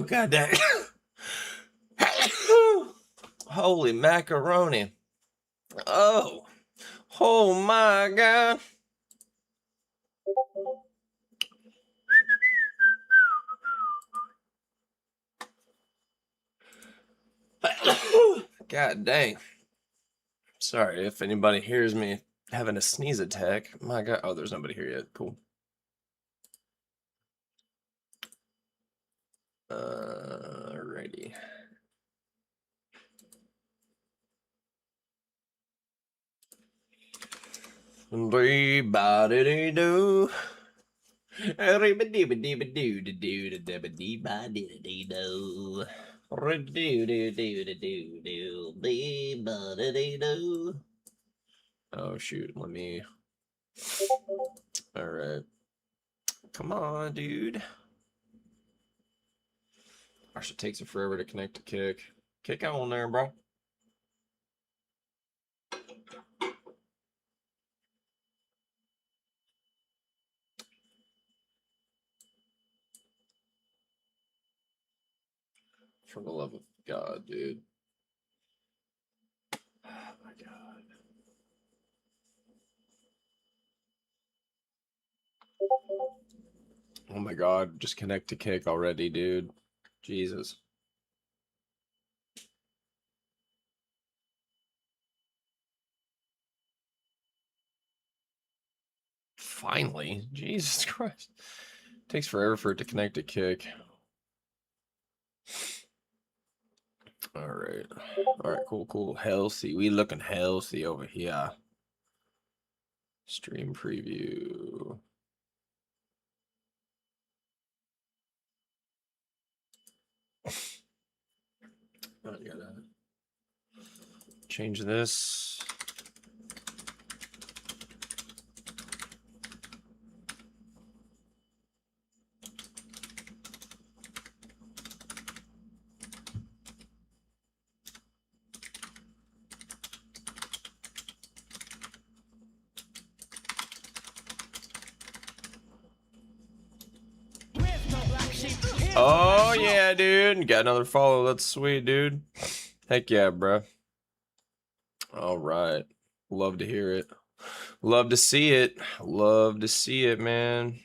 God dang. Holy macaroni. Oh my God. God dang. Sorry if anybody hears me having a sneeze attack. My God. Oh, there's nobody here yet. Cool. Alrighty. Everybody-do. Oh shoot, let me. Alright. Come on, dude. Gosh, it takes it forever to connect to Kick. Kick on there, bro. For the love of God, dude. Oh my God. Oh my God, just connect to Kick already, dude. Jesus. Finally, Jesus Christ. Takes forever for it to connect to Kick. All right, cool. Healthy. We looking healthy over here. Stream preview. I gotta change this. Oh yeah, dude. Got another follow. That's sweet, dude. Heck yeah, bro. All right. Love to hear it. Love to see it. Love to see it, man.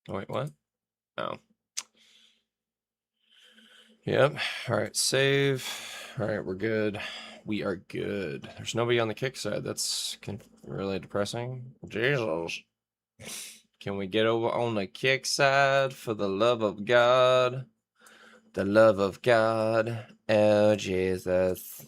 Wait, what? Oh. Yep. All right, save. All right, we're good. We are good. There's nobody on the Kick side. That's really depressing. Jesus. Can we get over on the Kick side for the love of God? The love of God. Oh, Jesus.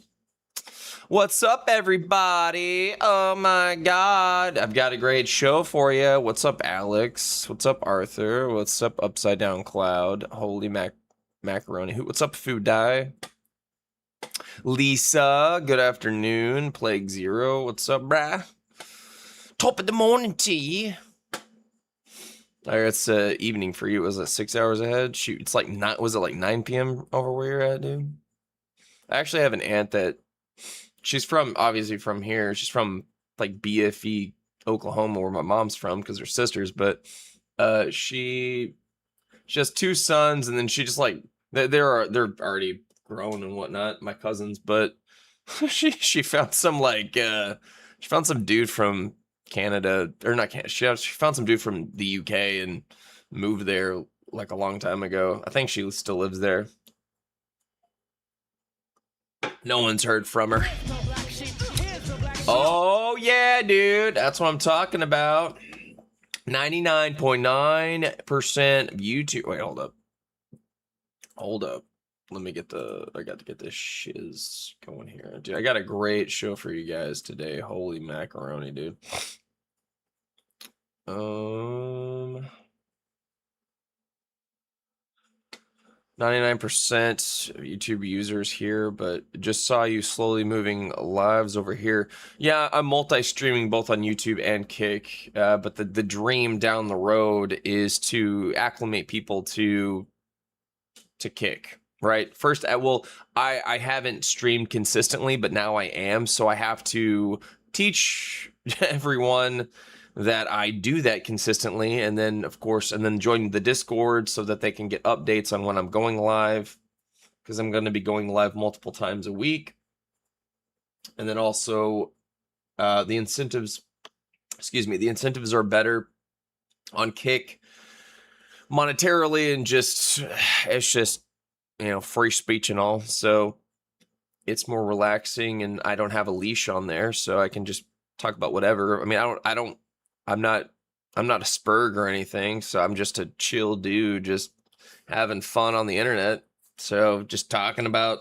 What's up, everybody? Oh, my God. I've got a great show for you. What's up, Alex? What's up, Arthur? What's up, Upside Down Cloud? Holy macaroni. What's up, Food Die? Lisa, good afternoon. Plague Zero, what's up, brah? Top of the morning tea. All right, it's evening for you. Was it 6 hours ahead? Shoot, it's like not. Was it like 9 p.m. over where you're at, dude? I actually have an aunt that she's from, obviously from here. She's from like BFE, Oklahoma, where my mom's from, because they're sisters. But she has 2 sons, and then she just like they're already grown and whatnot, my cousins, but she found some like she found some dude from Canada, or not Canada, she found some dude from the UK and moved there like a long time ago. I think she still lives there. No one's heard from her. Oh yeah, dude, that's what I'm talking about. 99.9% YouTube. Wait, hold up. Let me get I got to get this shiz going here. Dude, I got a great show for you guys today. Holy macaroni, dude. 99% of YouTube users here, but just saw you slowly moving lives over here. Yeah, I'm multi-streaming both on YouTube and Kick, but the dream down the road is to acclimate people to Kick. right? First, I haven't streamed consistently, but now I am, so I have to teach everyone that I do that consistently, and then of course, and then join the Discord so that they can get updates on when I'm going live, because I'm going to be going live multiple times a week. And then also the incentives are better on Kick monetarily, and just it's just, you know, free speech and all, so it's more relaxing, and I don't have a leash on there, so I can just talk about whatever. I mean, I'm not a spurg or anything, so I'm just a chill dude just having fun on the internet. So just talking about,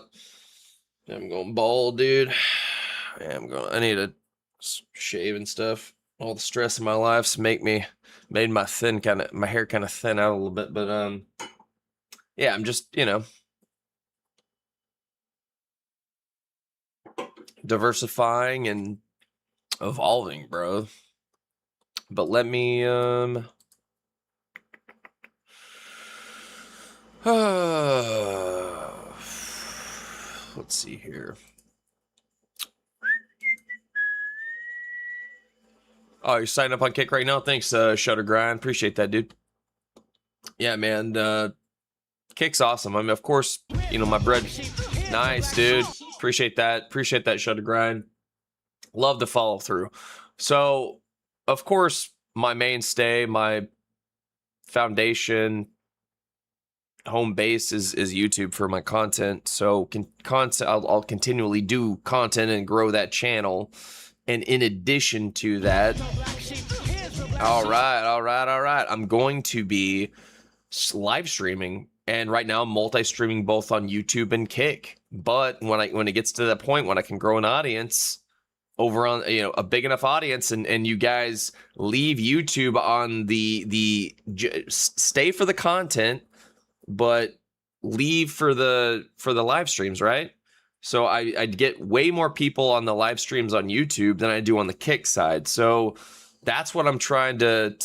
I'm going bald, dude. I need to shave and stuff. All the stress in my life's made my hair kind of thin out a little bit, but yeah, I'm just, you know, diversifying and evolving, bro. But let me let's see here. Oh, you're signing up on Kick right now? Thanks, Shutter Grind. Appreciate that, dude. Yeah, man. Kick's awesome. I mean, of course, you know, my bread. Nice, dude. Appreciate that. Appreciate that, Shutter Grind. Love the follow through. So, of course, my mainstay, my foundation, home base is YouTube for my content. So I'll continually do content and grow that channel. And in addition to that, all right, I'm going to be live streaming, and right now I'm multi-streaming both on YouTube and Kick. But when it gets to that point when I can grow an audience over on, you know, a big enough audience, and you guys leave YouTube on the stay for the content, but leave for the live streams, right? So I'd get way more people on the live streams on YouTube than I do on the Kick side. So that's what I'm trying to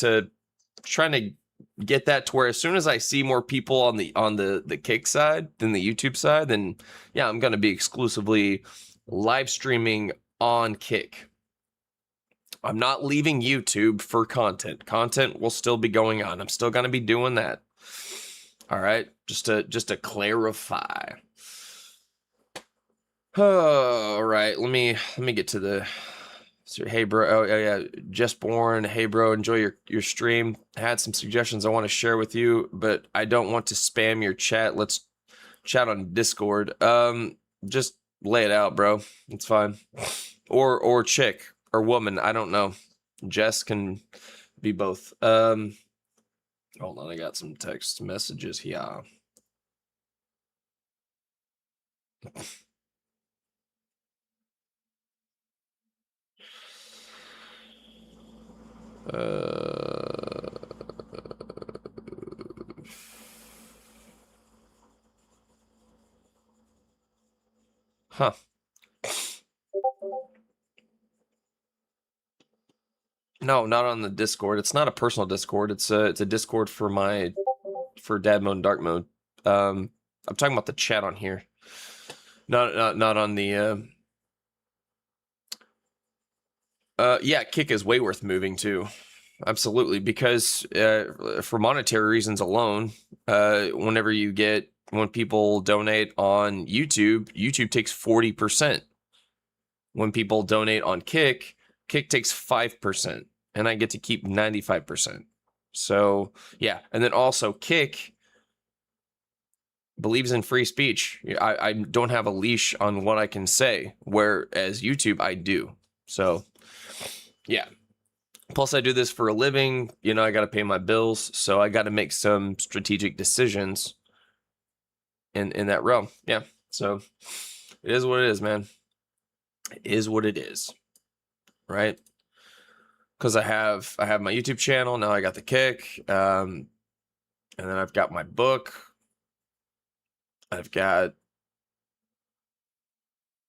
get that to where as soon as I see more people on the Kick side than the YouTube side, then yeah, I'm going to be exclusively live streaming on Kick. I'm not leaving YouTube for content. Content will still be going on. I'm still going to be doing that. All right, just to clarify. All right, let me get to the. So, hey bro, oh yeah, just born. Hey bro, enjoy your stream. I had some suggestions I want to share with you, but I don't want to spam your chat. Let's chat on Discord. Just lay it out, bro. It's fine. Or chick or woman, I don't know. Jess can be both. Hold on, I got some text messages here. Huh. No, not on the Discord. It's not a personal Discord. It's a Discord for dad mode and dark mode. I'm talking about the chat on here. Not on the yeah, Kick is way worth moving to. Absolutely, because for monetary reasons alone, when people donate on YouTube, YouTube takes 40%. When people donate on Kick, Kick takes 5%, and I get to keep 95%. So yeah, and then also Kick believes in free speech. I don't have a leash on what I can say, whereas YouTube I do. So yeah. Plus, I do this for a living. You know, I got to pay my bills, so I got to make some strategic decisions in that realm. Yeah. So it is what it is, man. It is what it is, right? Because I have my YouTube channel now. I got the Kick, and then I've got my book. I've got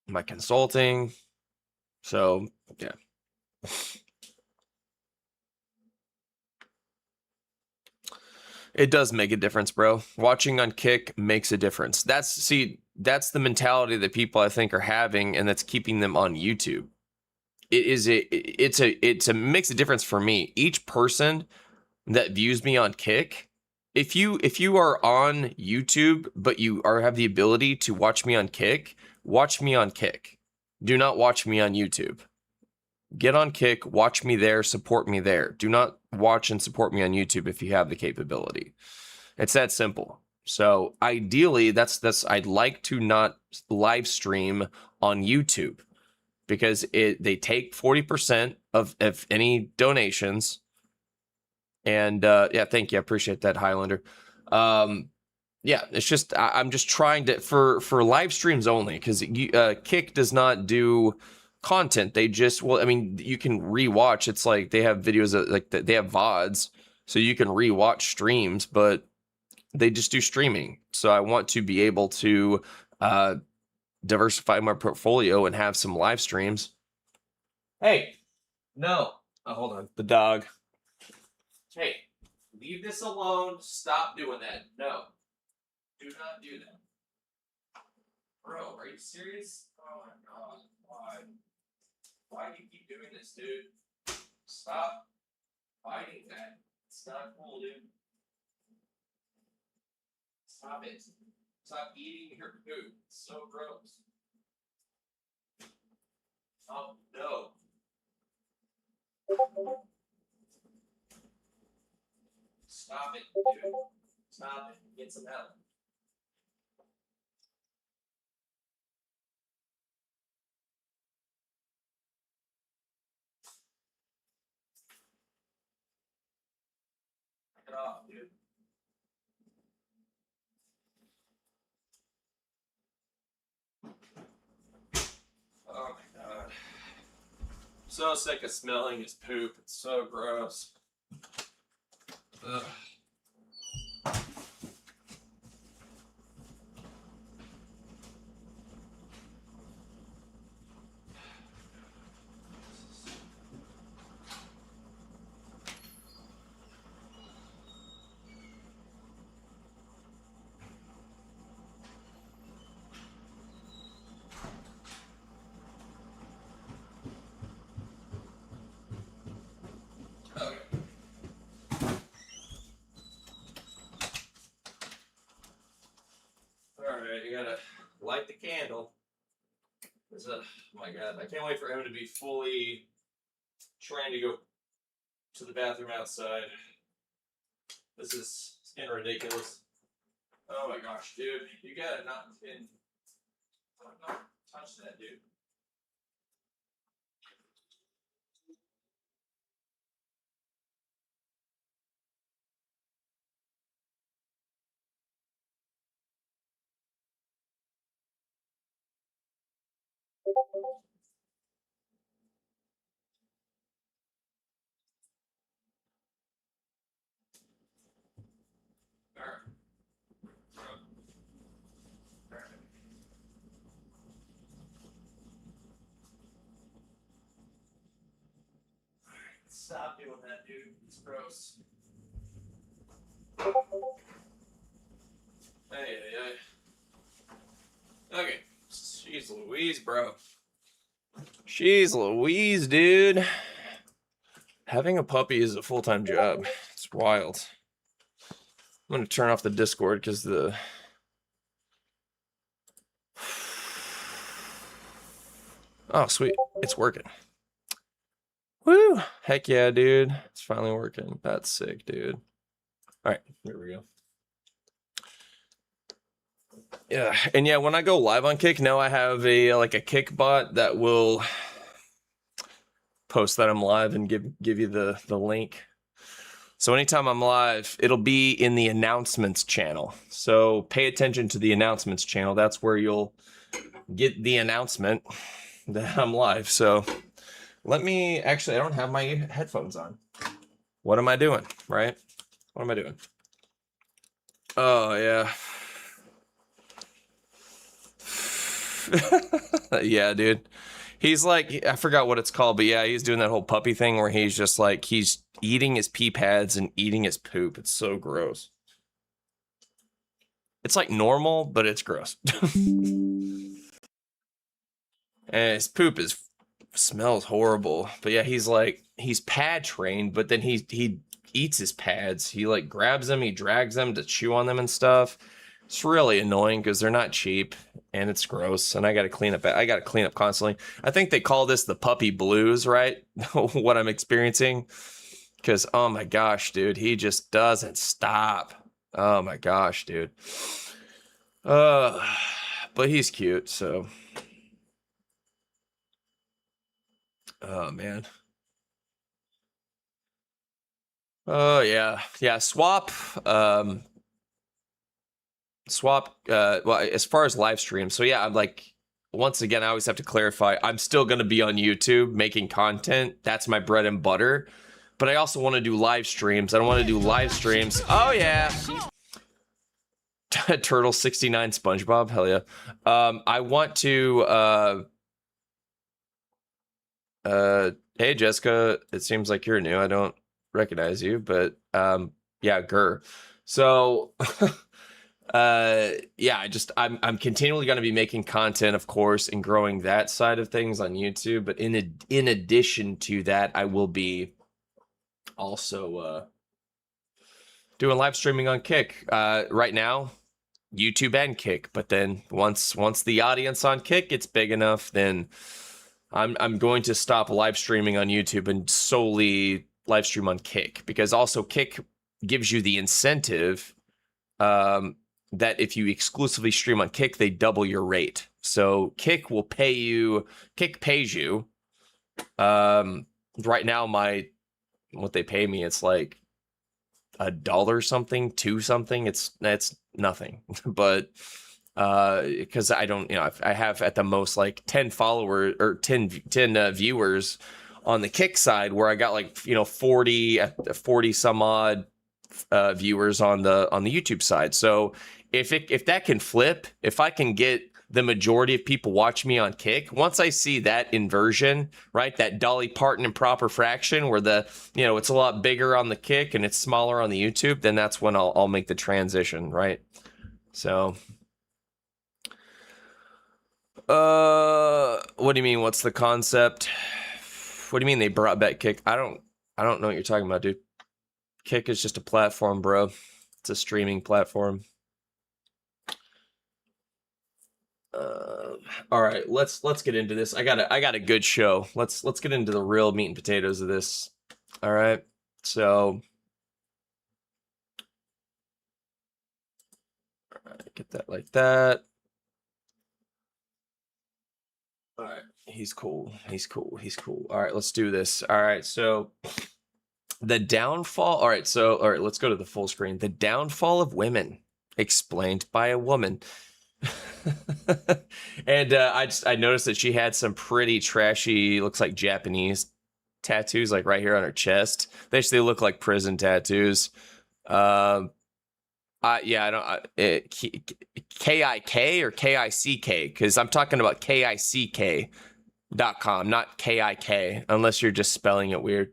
my consulting. So yeah. It does make a difference, bro. Watching on Kick makes a difference. That's the mentality that people I think are having, and that's keeping them on YouTube. It's a makes a difference for me. Each person that views me on Kick, if you are on YouTube but you have the ability to watch me on Kick, watch me on Kick. Do not watch me on YouTube. Get on Kick, watch me there, support me there. Do not watch and support me on YouTube if you have the capability. It's that simple. So ideally, that's I'd like to not live stream on YouTube because they take 40% of any donations. And yeah, thank you. I appreciate that, Highlander. Yeah, it's just I'm just trying to for live streams only, because Kick does not do content. They just, well, I mean, you can rewatch. It's like they have videos that, like, they have VODs, so you can rewatch streams, but they just do streaming. So I want to be able to diversify my portfolio and have some live streams. Hey, no. Oh, hold on. The dog. Hey, leave this alone. Stop doing that. No. Do not do that. Bro, are you serious? Oh my god. Why? Why do you keep doing this, dude? Stop fighting that. It's not cool, dude. Stop it. Stop eating your food. It's so gross. Oh, no. Stop it, dude. Stop it. Get some help. Knock it off, dude. Oh my god. So sick of smelling his poop. It's so gross. Ugh. Alright, you gotta light the candle. Oh my god, I can't wait for him to be fully trying to go to the bathroom outside. This is getting ridiculous. Oh my gosh, dude. You gotta not touch that, dude. Alright. Stop doing that, dude. It's gross. Hey. Okay. Jeez Louise, bro. Jeez Louise, dude. Having a puppy is a full-time job. It's wild. I'm gonna turn off the Discord because the... Oh, sweet. It's working. Woo! Heck yeah, dude. It's finally working. That's sick, dude. Alright, here we go. Yeah, and yeah, when I go live on Kick, now I have a Kick bot that will post that I'm live and give you the link. So anytime I'm live, it'll be in the announcements channel. So pay attention to the announcements channel. That's where you'll get the announcement that I'm live. So let me, actually, I don't have my headphones on. What am I doing, right? What am I doing? Oh, yeah. Yeah, dude. He's like, I forgot what it's called, but yeah, he's doing that whole puppy thing where he's just like, he's eating his pee pads and eating his poop. It's so gross. It's like normal, but it's gross. And his poop smells horrible. But yeah, he's pad trained, but then he eats his pads. He like grabs them, he drags them to chew on them and stuff. It's really annoying because they're not cheap and it's gross. And I gotta clean up constantly. I think they call this the puppy blues, right? What I'm experiencing. Because oh my gosh, dude, he just doesn't stop. Oh my gosh, dude. But he's cute, so. Oh man. Oh yeah. Yeah, swap well, as far as live stream. So yeah, I'm like, once again, I always have to clarify, I'm still going to be on YouTube making content. That's my bread and butter. But I also want to do live streams. I don't want to do live streams. Oh yeah. Turtle 69 SpongeBob. Hell yeah. I want to hey Jessica, it seems like you're new. I don't recognize you, but yeah, grr. So yeah, I'm continually going to be making content, of course, and growing that side of things on YouTube, but in addition to that, I will be also doing live streaming on Kick. Right now, YouTube and Kick, but then once the audience on Kick gets big enough, then I'm going to stop live streaming on YouTube and solely live stream on Kick, because also Kick gives you the incentive that if you exclusively stream on Kick, they double your rate. So Kick pays you. Right now, what they pay me, it's like $1 something, $2 something. It's nothing, but because I don't, I have at the most like 10 followers or 10 viewers on the Kick side, where I got like 40 some odd viewers on the YouTube side. So if that can flip, if I can get the majority of people watch me on Kick, once I see that inversion, right, that Dolly Parton improper fraction where it's a lot bigger on the Kick and it's smaller on the YouTube, then that's when I'll make the transition, right? So what do you mean, what's the concept? What do you mean they brought back Kick? I don't know what you're talking about, dude. Kick is just a platform, bro. It's a streaming platform. All right, let's get into this. I got a good show. Let's get into the real meat and potatoes of this. All right, so all right, get that like that. All right, he's cool. All right, let's do this. All right, so the downfall. All right, let's go to the full screen. The downfall of women, explained by a woman. And I noticed that she had some pretty trashy, looks like Japanese tattoos, like right here on her chest. They look like prison tattoos. Yeah, I don't. KIK or KICK, because I'm talking about KICK.com, not KIK, unless you're just spelling it weird.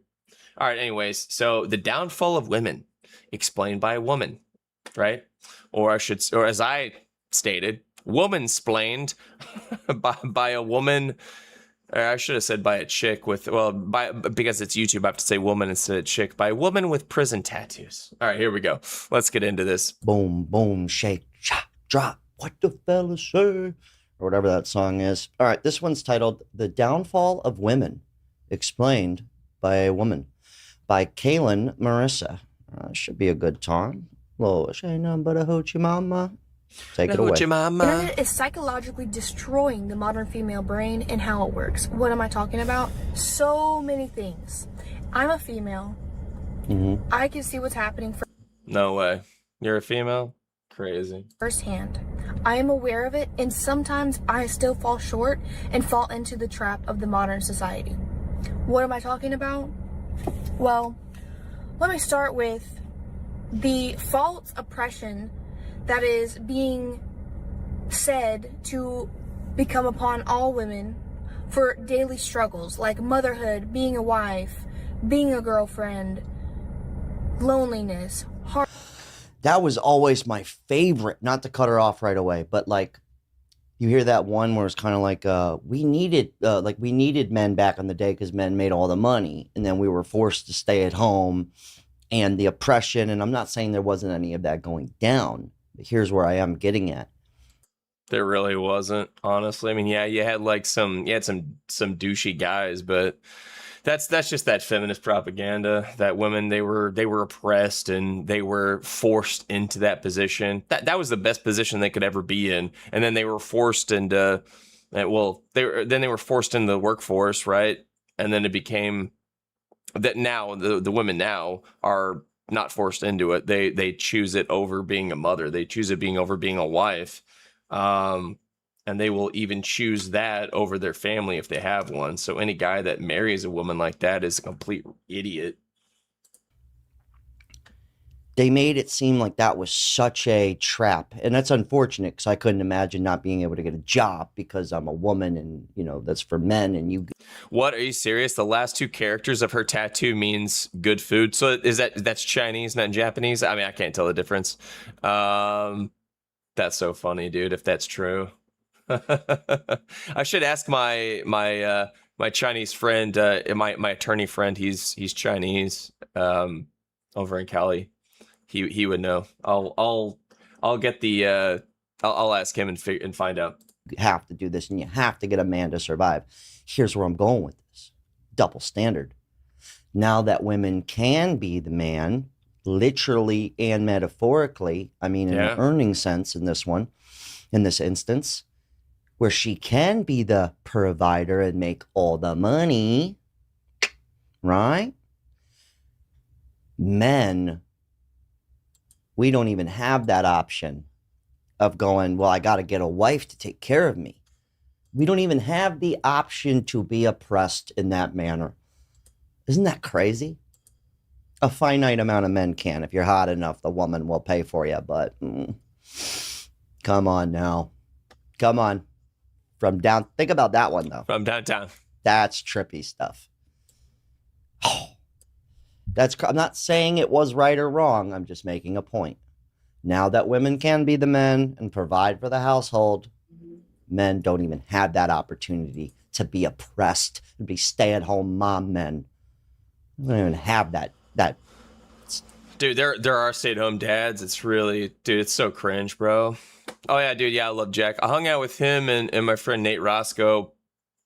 All right, anyways, so the downfall of women, explained by a woman, right? Or as I stated, womansplained by a woman. Or I should have said by a chick because it's YouTube, I have to say woman instead of chick, by a woman with prison tattoos. All right, here we go. Let's get into this. Boom, boom, shake, chop, drop. What the fellas say? Or whatever that song is. All right, this one's titled The Downfall of Women, explained by a woman, by Kaylin Marissa. Should be a good time. Well, she ain't nothing but a hoochie mama. Take it away. The internet is psychologically destroying the modern female brain and how it works. What am I talking about? So many things. I'm a female. Mm-hmm. I can see what's happening No way. You're a female? Crazy. Firsthand. I am aware of it, and sometimes I still fall short and fall into the trap of the modern society. What am I talking about? Well, let me start with the false oppression that is being said to become upon all women for daily struggles like motherhood, being a wife, being a girlfriend, loneliness, That was always my favorite, not to cut her off right away, but like you hear that one where it's kind of like we needed men back in the day because men made all the money, and then we were forced to stay at home, and the oppression. And I'm not saying there wasn't any of that going down, but here's where I am getting at. There really wasn't, honestly. I mean, yeah, you had some douchey guys, but that's just that feminist propaganda that women, they were oppressed and they were forced into that position. That was the best position they could ever be in, and then they were forced into they were forced into the workforce, right? And then it became that now the women now are not forced into it. They choose it over being a mother. They choose it being over being a wife. And they will even choose that over their family if they have one. So any guy that marries a woman like that is a complete idiot. They made it seem like that was such a trap. And that's unfortunate because I couldn't imagine not being able to get a job because I'm a woman and, you know, that's for men. And you. What? Are you serious? The last two characters of her tattoo means good food. So that's Chinese, not Japanese? I mean, I can't tell the difference. That's so funny, dude, if that's true. I should ask my Chinese friend, my attorney friend. He's Chinese, over in Cali. He would know. I'll get the I'll ask him and find out. You have to do this and you have to get a man to survive. Here's where I'm going with this. Double standard. Now that women can be the man, literally and metaphorically, I mean, in the earning sense in this instance, where she can be the provider and make all the money, right? Men, we don't even have that option of going, well, I got to get a wife to take care of me. We don't even have the option to be oppressed in that manner. Isn't that crazy? A finite amount of men can. If you're hot enough, the woman will pay for you. But come on now. Come on. Think about that one, though. From downtown. That's trippy stuff. Oh, I'm not saying it was right or wrong. I'm just making a point. Now that women can be the men and provide for the household, men don't even have that opportunity to be oppressed and be stay-at-home mom men. They don't even have that. Dude, there are stay-at-home dads. It's really, dude, it's so cringe, bro. Oh yeah, dude, yeah, I love Jack. I hung out with him and my friend Nate Roscoe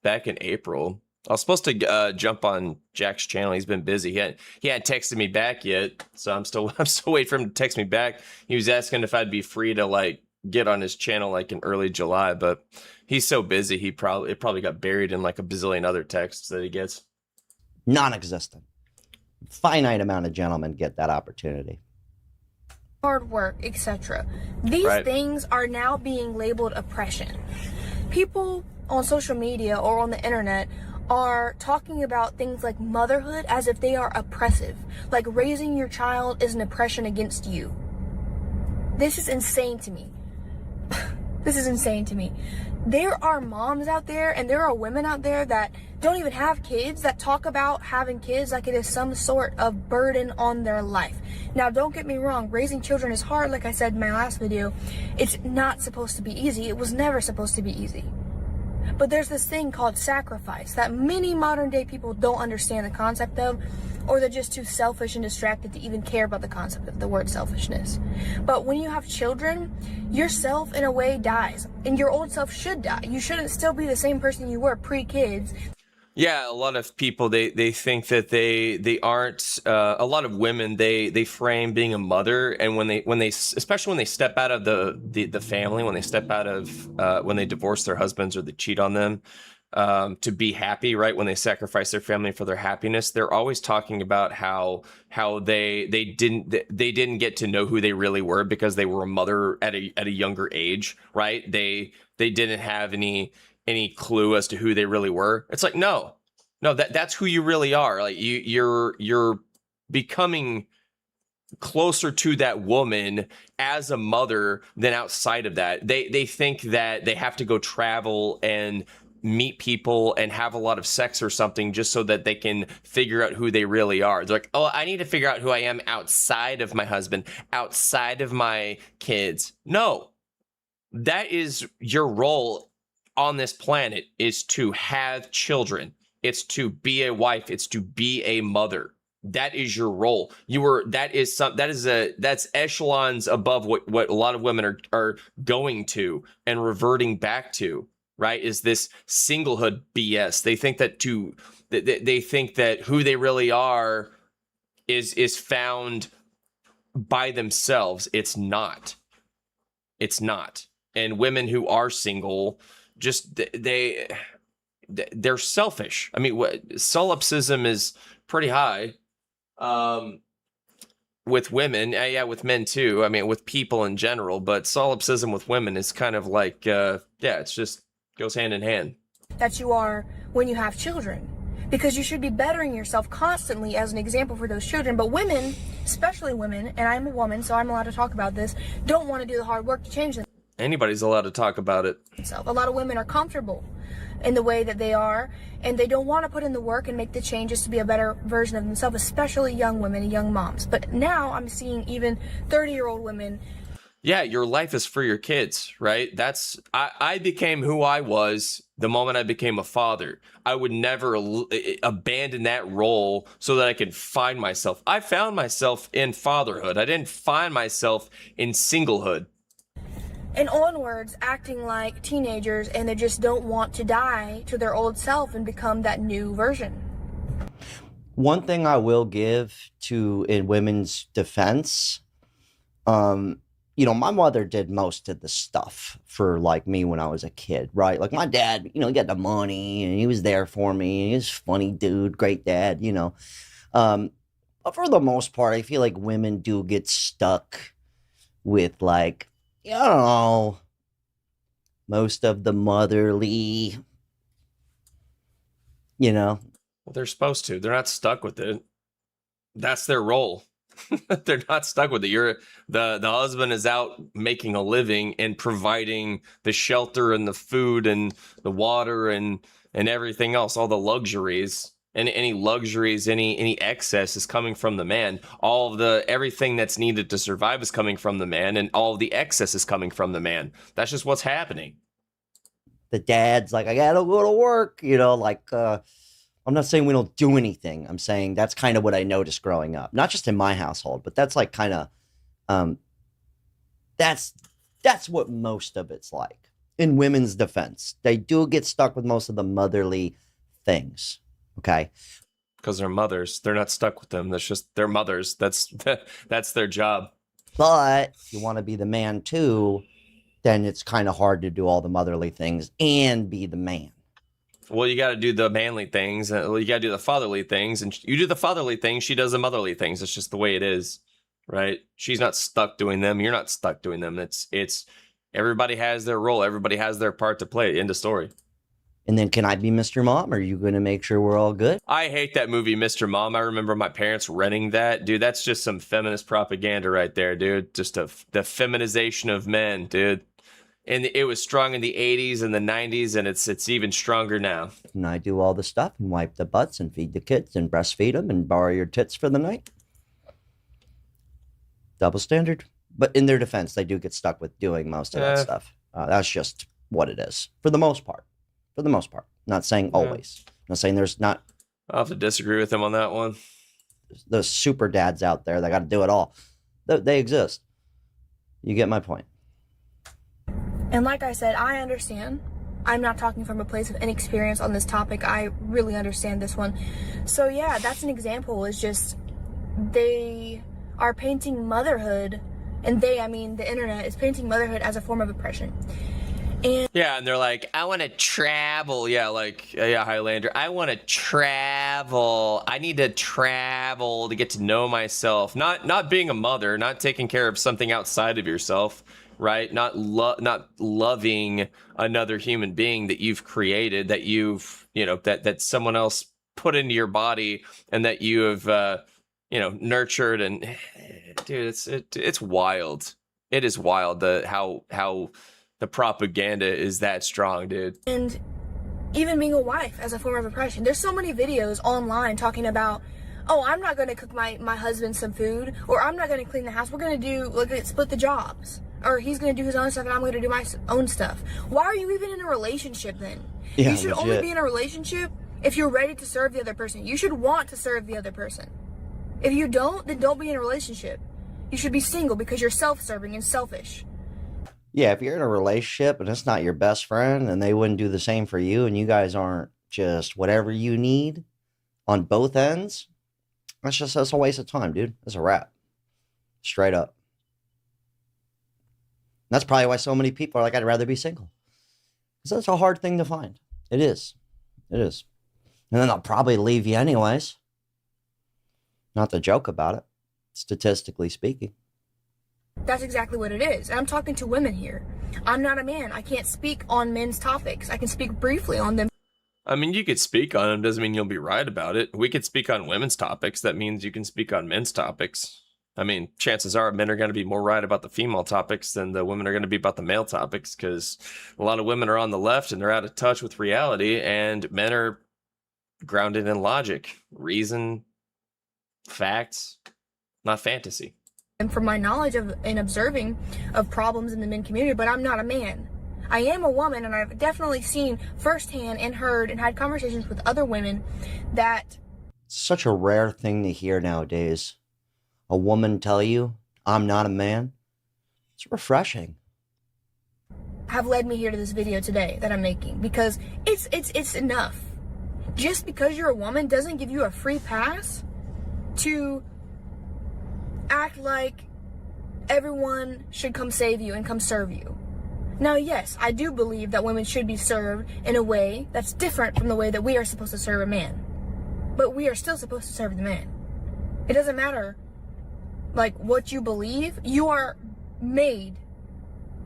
back in April. I was supposed to jump on Jack's channel. He's been busy. He hadn't texted me back yet, so I'm still waiting for him to text me back. He was asking if I'd be free to like get on his channel like in early July, but he's so busy. It probably got buried in like a bazillion other texts that he gets. Non-existent. Finite amount of gentlemen get that opportunity. Hard work, etc. These things are now being labeled oppression. People on social media or on the internet are talking about things like motherhood as if they are oppressive. Like raising your child is an oppression against you. This is insane to me. This is insane to me. There are moms out there and there are women out there that don't even have kids that talk about having kids like it is some sort of burden on their life. Now, don't get me wrong. Raising children is hard. Like I said in my last video, it's not supposed to be easy. It was never supposed to be easy. But there's this thing called sacrifice that many modern day people don't understand the concept of, or they're just too selfish and distracted to even care about the concept of the word selfishness. But when you have children, yourself in a way dies, and your old self should die. You shouldn't still be the same person you were pre-kids. Yeah, a lot of people, they think that they aren't, a lot of women, they frame being a mother, and when they especially when they step out of the family, when they step out of when they divorce their husbands or they cheat on them, to be happy, right? When they sacrifice their family for their happiness, they're always talking about how they didn't get to know who they really were because they were a mother at a younger age, right? They didn't have any clue as to who they really were. It's like, no, that's who you really are. Like you're becoming closer to that woman as a mother than outside of that. They think that they have to go travel and meet people and have a lot of sex or something just so that they can figure out who they really are. They're like, oh, I need to figure out who I am outside of my husband, outside of my kids. No, that is your role on this planet, is to have children. It's to be a wife. It's to be a mother. That is your role. That's echelons above what a lot of women are going to and reverting back to, right? Is this singlehood BS. They think that who they really are is found by themselves. It's not. It's not. And women who are single, just they're selfish. I mean, solipsism is pretty high with women. Yeah, with men too. I mean, with people in general, but solipsism with women is kind of like, it's just goes hand in hand. That you are when you have children, because you should be bettering yourself constantly as an example for those children. But women, especially women, and I'm a woman, so I'm allowed to talk about this, don't want to do the hard work to change them. Anybody's allowed to talk about it. So a lot of women are comfortable in the way that they are, and they don't want to put in the work and make the changes to be a better version of themselves, especially young women and young moms. But now I'm seeing even 30-year-old women. Yeah, your life is for your kids, right? I became who I was the moment I became a father. I would never abandon that role so that I could find myself. I found myself in fatherhood. I didn't find myself in singlehood. And onwards, acting like teenagers, and they just don't want to die to their old self and become that new version. One thing I will give in women's defense, my mother did most of the stuff for like me when I was a kid, right? Like my dad, he got the money and he was there for me. He was a funny dude, great dad, But for the most part, I feel like women do get stuck with like, I don't know, most of the motherly, Well, they're supposed to. They're not stuck with it. That's their role. They're not stuck with it. The husband is out making a living and providing the shelter and the food and the water and everything else, all the luxuries. And any luxuries, any excess is coming from the man. Everything that's needed to survive is coming from the man, and all of the excess is coming from the man. That's just what's happening. The dad's like, I gotta go to work, I'm not saying we don't do anything. I'm saying that's kind of what I noticed growing up. Not just in my household, but that's like kind of, that's what most of it's like. In women's defense, they do get stuck with most of the motherly things. Okay. Because they're mothers. They're not stuck with them. That's just they're mothers. That's their job. But if you want to be the man too, then it's kind of hard to do all the motherly things and be the man. Well, you got to do the manly things. You got to do the fatherly things. And you do the fatherly things. She does the motherly things. It's just the way it is. Right? She's not stuck doing them. You're not stuck doing them. It's everybody has their role. Everybody has their part to play. End of story. And then, can I be Mr. Mom? Are you going to make sure we're all good? I hate that movie, Mr. Mom. I remember my parents renting that. Dude, that's just some feminist propaganda right there, dude. Just the feminization of men, dude. And it was strong in the 80s and the 90s, and it's even stronger now. And I do all the stuff and wipe the butts and feed the kids and breastfeed them and borrow your tits for the night. Double standard. But in their defense, they do get stuck with doing most of that stuff. That's just what it is, for the most part. For the most part. Not saying always. Not saying there's not. I'll have to disagree with him on that one. The super dads out there that got to do it all. They exist. You get my point. And like I said, I understand. I'm not talking from a place of inexperience on this topic. I really understand this one. So yeah, that's an example. Is just they are painting motherhood, and I mean the internet is painting motherhood as a form of oppression. And they're like, I want to travel. Yeah, Highlander. I want to travel. I need to travel to get to know myself. Not being a mother, not taking care of something outside of yourself, right? Not loving another human being that you've created, that you've, that someone else put into your body and that you have, nurtured. And dude, it's wild. It is wild how the propaganda is that strong, dude. And even being a wife as a form of oppression. There's so many videos online talking about, oh, I'm not going to cook my husband some food, or I'm not going to clean the house. We're going to do, like, split the jobs. Or he's going to do his own stuff and I'm going to do my own stuff. Why are you even in a relationship then? Yeah, you should legit. only be in a relationship if you're ready to serve the other person. You should want to serve the other person. If you don't, then don't be in a relationship. You should be single because you're self-serving and selfish. Yeah, if you're in a relationship and it's not your best friend and they wouldn't do the same for you and you guys aren't just whatever you need on both ends, that's a waste of time, dude. It's a wrap. Straight up. That's probably why so many people are like, I'd rather be single. Because that's a hard thing to find. It is. It is. And then they'll probably leave you anyways. Not to joke about it, statistically speaking. That's exactly what it is. And I'm talking to women here. I'm not a man. I can't speak on men's topics. I can speak briefly on them. I mean, you could speak on them, doesn't mean you'll be right about it. We could speak on women's topics. That means you can speak on men's topics. I mean, chances are men are going to be more right about the female topics than the women are going to be about the male topics, because a lot of women are on the left and they're out of touch with reality, and men are grounded in logic, reason, facts, not fantasy. And from my knowledge of and observing of problems in the men community, but I'm not a man. I am a woman, and I've definitely seen firsthand and heard and had conversations with other women that... It's such a rare thing to hear nowadays. A woman tell you, I'm not a man. It's refreshing. Have led me here to this video today that I'm making, because it's enough. Just because you're a woman doesn't give you a free pass to act like everyone should come save you and come serve you. Now, yes, I do believe that women should be served in a way that's different from the way that we are supposed to serve a man. But we are still supposed to serve the man. It doesn't matter, like, what you believe. You are made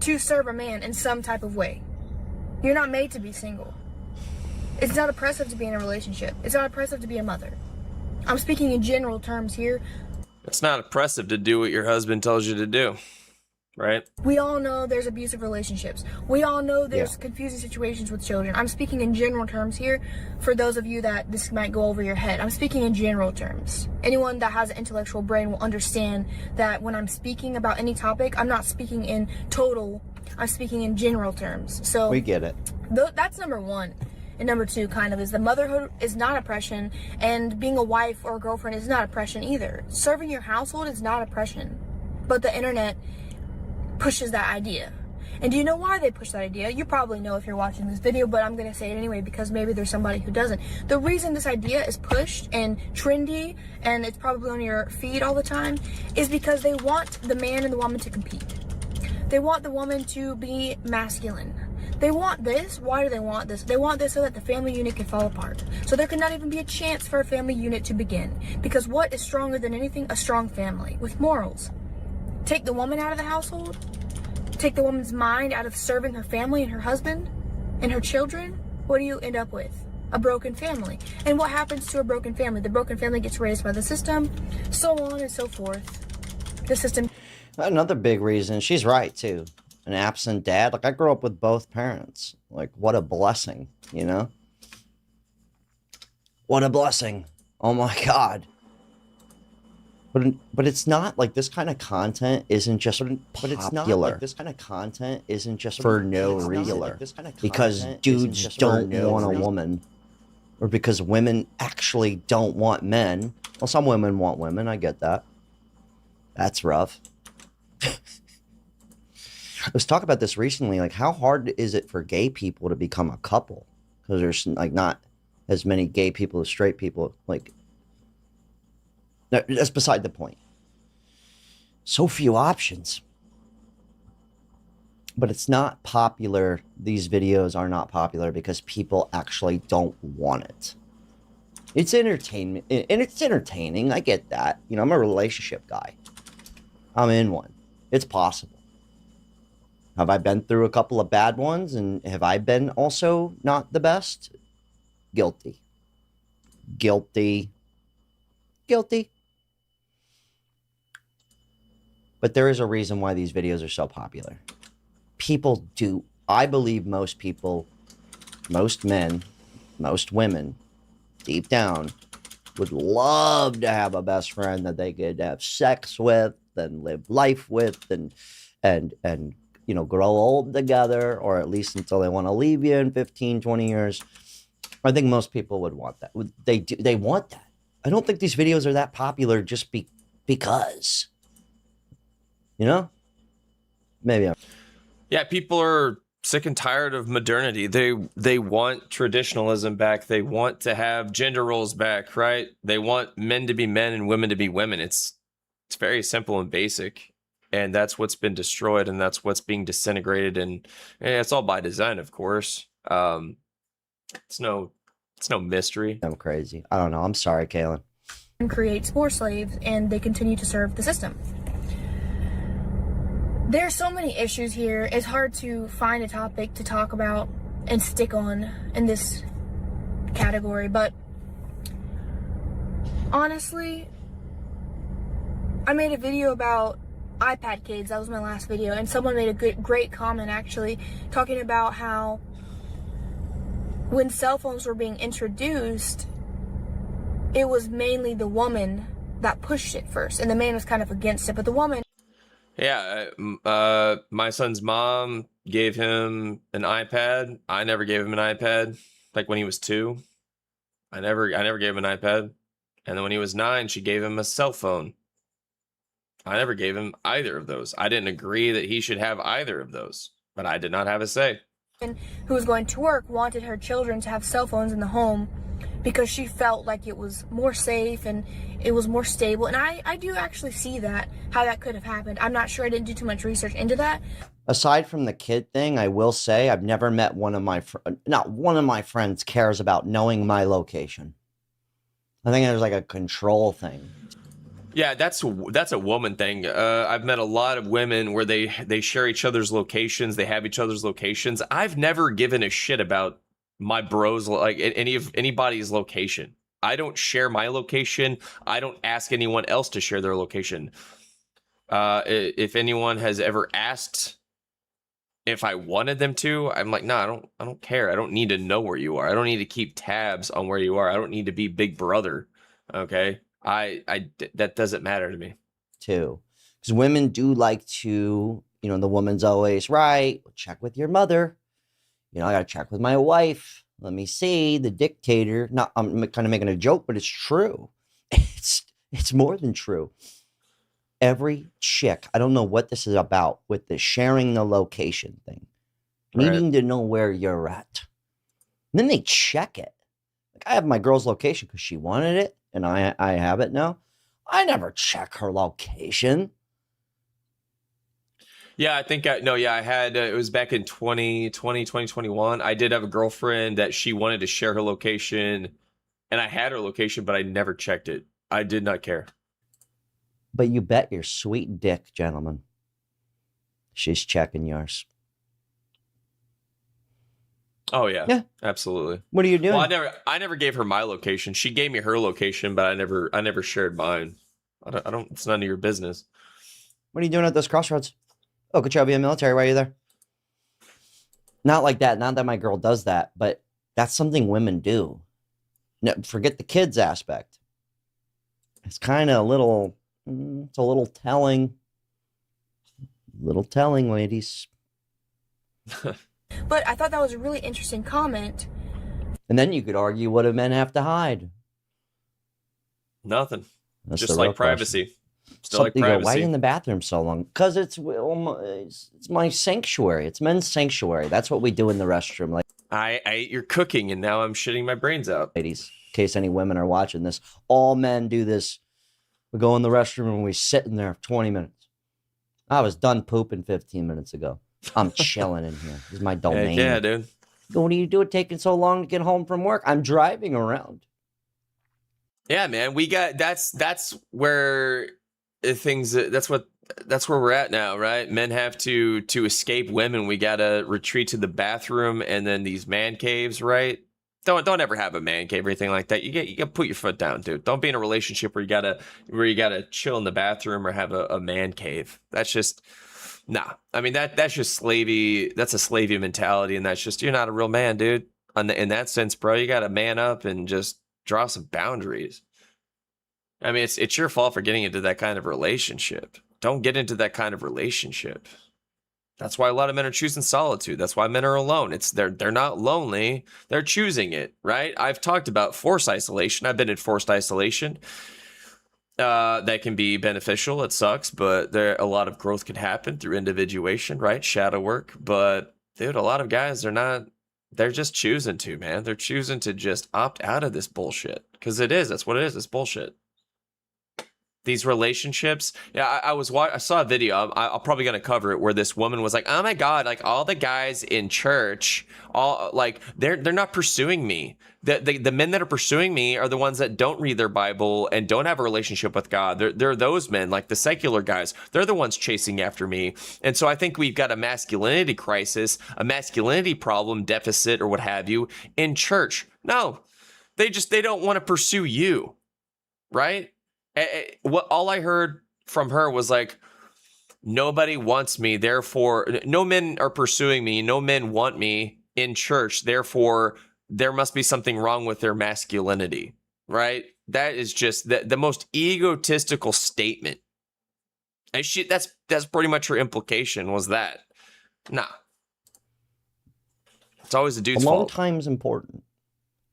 to serve a man in some type of way. You're not made to be single. It's not oppressive to be in a relationship. It's not oppressive to be a mother. I'm speaking in general terms here. It's not oppressive to do what your husband tells you to do, right? We all know there's abusive relationships. We all know there's confusing situations with children. I'm speaking in general terms here for those of you that this might go over your head. I'm speaking in general terms. Anyone that has an intellectual brain will understand that when I'm speaking about any topic, I'm not speaking in total, I'm speaking in general terms. So We get it. That's number one. And number two, kind of, is the motherhood is not oppression, and being a wife or a girlfriend is not oppression either. Serving your household is not oppression. But the internet pushes that idea. And do you know why they push that idea? You probably know if you're watching this video, but I'm going to say it anyway because maybe there's somebody who doesn't. The reason this idea is pushed and trendy, and it's probably on your feed all the time, is because they want the man and the woman to compete. They want the woman to be masculine. They want this. Why do they want this? They want this so that the family unit can fall apart. So there cannot even be a chance for a family unit to begin. Because what is stronger than anything? A strong family with morals. Take the woman out of the household. Take the woman's mind out of serving her family and her husband and her children. What do you end up with? A broken family. And what happens to a broken family? The broken family gets raised by the system, so on and so forth. The system. Another big reason, she's right too. An absent dad. Like, I grew up with both parents. Like, what a blessing, you know? What a blessing. Oh my God. But it's not like this kind of content isn't just popular. But it's not like this kind of content isn't just for no reason. Because dudes don't want a woman. Or because women actually don't want men. Well, some women want women. I get that. That's rough. Let's talk about this recently. Like, how hard is it for gay people to become a couple? Because there's like not as many gay people as straight people. Like, that's beside the point. So few options. But it's not popular. These videos are not popular because people actually don't want it. It's entertainment, and it's entertaining. I get that. You know, I'm a relationship guy. I'm in one. It's possible. Have I been through a couple of bad ones, and have I been also not the best? Guilty. Guilty. Guilty. But there is a reason why these videos are so popular. People do, I believe most people, most men, most women, deep down, would love to have a best friend that they could have sex with and live life with and you know, grow old together, or at least until they want to leave you in 15, 20 years. I think most people would want that. They want that. I don't think these videos are that popular just because. You know? Maybe. Yeah, people are sick and tired of modernity. They want traditionalism back. They want to have gender roles back, right? They want men to be men and women to be women. It's very simple and basic. And that's what's been destroyed, and that's what's being disintegrated, and it's all by design, of course. It's no mystery. I'm crazy. I don't know. I'm sorry, Kaylin. And creates more slaves, and they continue to serve the system. There's so many issues here. It's hard to find a topic to talk about and stick on in this category, but honestly, I made a video about iPad kids. That was my last video, and someone made a great comment actually, talking about how when cell phones were being introduced, it was mainly the woman that pushed it first, and the man was kind of against it, but the woman... Yeah, my son's mom gave him an iPad. I never gave him an iPad. Like when he was 2, I never gave him an iPad. And then when he was 9, she gave him a cell phone. I never gave him either of those. I didn't agree that he should have either of those, but I did not have a say. Who was going to work wanted her children to have cell phones in the home because she felt like it was more safe and it was more stable. And I do actually see that, how that could have happened. I'm not sure. I didn't do too much research into that. Aside from the kid thing, I will say I've never met not one of my friends cares about knowing my location. I think there's like a control thing. Yeah, that's a woman thing. I've met a lot of women where they share each other's locations. They have each other's locations. I've never given a shit about my bros, like anybody's location. I don't share my location. I don't ask anyone else to share their location. If anyone has ever asked if I wanted them to, I'm like, no, I don't care. I don't need to know where you are. I don't need to keep tabs on where you are. I don't need to be Big Brother. Okay. That doesn't matter to me. Too. Because women do like to, you know, the woman's always right. Check with your mother. You know, I got to check with my wife. Let me see the dictator. Not, I'm kind of making a joke, but it's true. It's more than true. Every chick, I don't know what this is about with the sharing the location thing. Needing to know where you're at. And then they check it. Like I have my girl's location because she wanted it. And I have it now. I never check her location. Yeah, I think I had, it was back in 2021. I did have a girlfriend that she wanted to share her location, and I had her location, but I never checked it. I did not care. But you bet your sweet dick, gentlemen, she's checking yours. Oh yeah, absolutely. What are you doing? Well, I never gave her my location. She gave me her location, but I never shared mine. I don't. It's none of your business. What are you doing at this crossroads? Oh, could you be in the military? Why are you there? Not like that. Not that my girl does that, but that's something women do. No, forget the kids aspect. It's kind of a little. It's a little telling. Little telling, ladies. But I thought that was a really interesting comment. And then you could argue, what do men have to hide? Nothing. That's just like privacy. Still like privacy. privacy. Why are you in the bathroom so long? Because it's my sanctuary. It's men's sanctuary. That's what we do in the restroom. Like I ate your cooking and now I'm shitting my brains out. Ladies, in case any women are watching this, all men do this. We go in the restroom and we sit in there for 20 minutes. I was done pooping 15 minutes ago. I'm chilling in here. This is my domain. Yeah, dude. What do you do? It taking so long to get home from work? I'm driving around. Yeah, man. We got that's where things. That's where we're at now, right? Men have to escape women. We gotta retreat to the bathroom and then these man caves, right? Don't ever have a man cave or anything like that. You gotta put your foot down, dude. Don't be in a relationship where you gotta chill in the bathroom or have a man cave. That's just. Nah, I mean that's just slavey. That's a slavey mentality, and that's just you're not a real man, dude. in that sense, bro. You got to man up and just draw some boundaries. I mean, it's your fault for getting into that kind of relationship. Don't get into that kind of relationship. That's why a lot of men are choosing solitude. That's why men are alone. They're not lonely. They're choosing it, right? I've talked about forced isolation. I've been in forced isolation. That can be beneficial. It sucks, but a lot of growth can happen through individuation, right? Shadow work. But dude, a lot of guys, they're just choosing to, man. They're choosing to just opt out of this bullshit. Because that's what it is. It's bullshit. These relationships. Yeah, I saw a video. I'm probably gonna cover it where this woman was like, "Oh my god, like all the guys in church, all like they're not pursuing me. The men that are pursuing me are the ones that don't read their Bible and don't have a relationship with God. They're those men, like the secular guys. They're the ones chasing after me. And so I think we've got a masculinity crisis, a masculinity problem, deficit, or what have you in church. No, they don't want to pursue you, right? What all I heard from her was like, nobody wants me, therefore no men are pursuing me, no men want me in church, therefore there must be something wrong with their masculinity, right? That is just the most egotistical statement. And that's pretty much her implication was that. Nah. It's always a dude's Alone fault. time's important.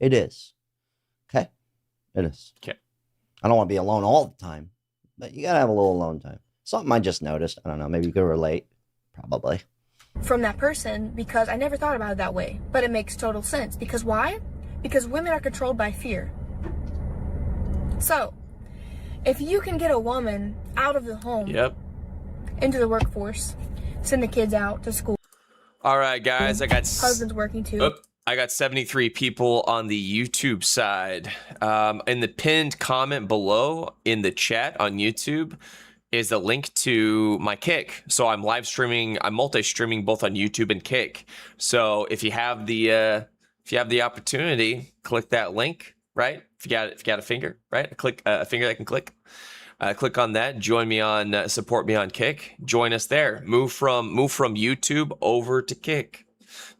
It is. Okay? It is. Okay. I don't want to be alone all the time, but you gotta have a little alone time. Something I just noticed. I don't know. Maybe you could relate. Probably. From that person, because I never thought about it that way, but it makes total sense. Because why? Because women are controlled by fear. So, if you can get a woman out of the home, into the workforce, send the kids out to school. All right, guys, I got husband's working too. I got 73 people on the YouTube side. In the pinned comment below in the chat on YouTube is the link to my Kick. So I'm live streaming, I'm multi-streaming both on YouTube and Kick. So if you have the opportunity, click that link, right? If you got a finger, right? Click a finger that can click. Click on that. Join me on support me on Kick. Join us there. Move from YouTube over to Kick.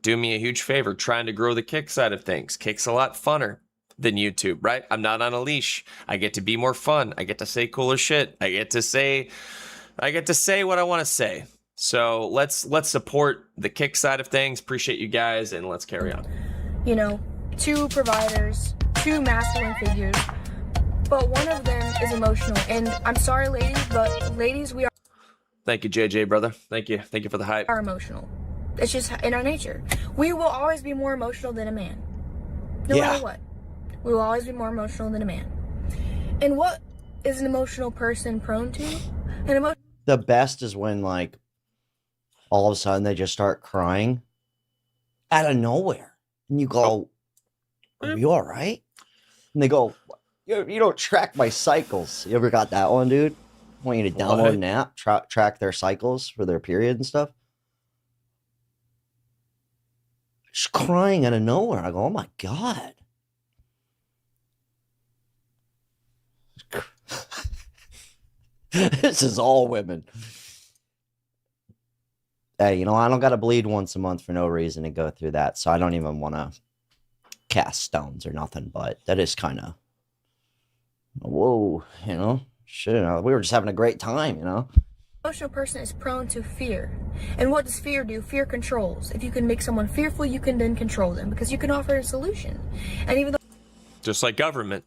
Do me a huge favor, trying to grow the Kick side of things. Kick's a lot funner than YouTube, right? I'm not on a leash. I get to be more fun. I get to say cooler shit. I get to say what I want to say. So let's support the Kick side of things. Appreciate you guys, and let's carry on. You know, 2 providers, 2 masculine figures, but one of them is emotional. And I'm sorry, ladies, but ladies, we are. Thank you, JJ, brother. Thank you for the hype. Are emotional. It's just in our nature. We will always be more emotional than a man. No matter what. We will always be more emotional than a man. And what is an emotional person prone to? The best is when, like, all of a sudden they just start crying out of nowhere. And you go, are you all right? And they go, you don't track my cycles. You ever got that one, dude? I want you to download an app, track their cycles for their period and stuff. Just crying out of nowhere. I go, oh my God. This is all women. Hey, you know, I don't got to bleed once a month for no reason to go through that. So I don't even want to cast stones or nothing. But that is kind of, whoa, you know. Shit, we were just having a great time, you know. Emotional person is prone to fear. And what does fear do? Fear controls. If you can make someone fearful, you can then control them because you can offer a solution. And even though just like government.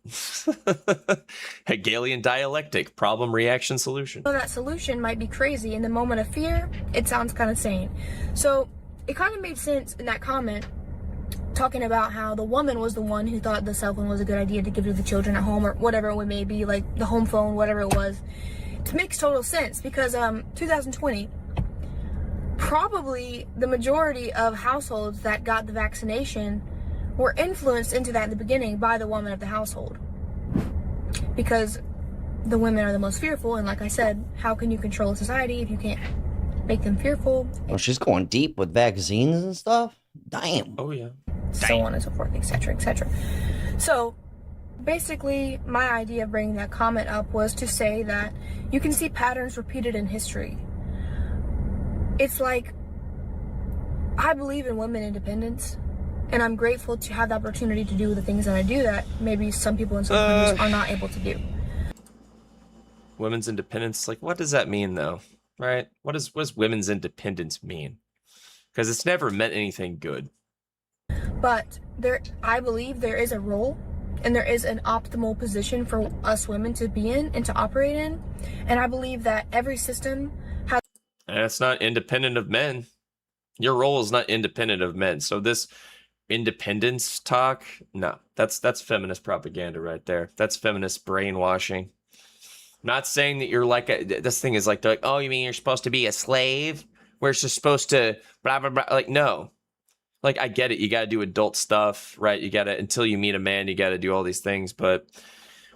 Hegelian dialectic, problem, reaction, solution. that solution might be crazy, in the moment of fear, it sounds kind of sane. So it kind of made sense in that comment talking about how the woman was the one who thought the cell phone was a good idea to give to the children at home or whatever it may be, like the home phone, whatever it was. It makes total sense because 2020, probably the majority of households that got the vaccination were influenced into that in the beginning by the woman of the household. Because the women are the most fearful, and like I said, how can you control a society if you can't make them fearful? Oh, she's going deep with vaccines and stuff? Damn. Oh, yeah. So on and so forth, etc., etc. So, basically, my idea of bringing that comment up was to say that you can see patterns repeated in history. It's like, I believe in women independence, And I'm grateful to have the opportunity to do the things that I do that maybe some people in some countries are not able to do. Women's independence, like, what does that mean, though? Right? What does women's independence mean? Because it's never meant anything good. But I believe there is a role and there is an optimal position for us women to be in and to operate in. And I believe that every system has... And it's not independent of men. Your role is not independent of men. So this independence talk, no, that's feminist propaganda right there. That's feminist brainwashing. Not saying that you're like this thing is like, they're like, oh, you mean you're supposed to be a slave? We're just supposed to blah, blah, blah. Like, no. Like, I get it. You got to do adult stuff, right? You got to, until you meet a man, you got to do all these things. But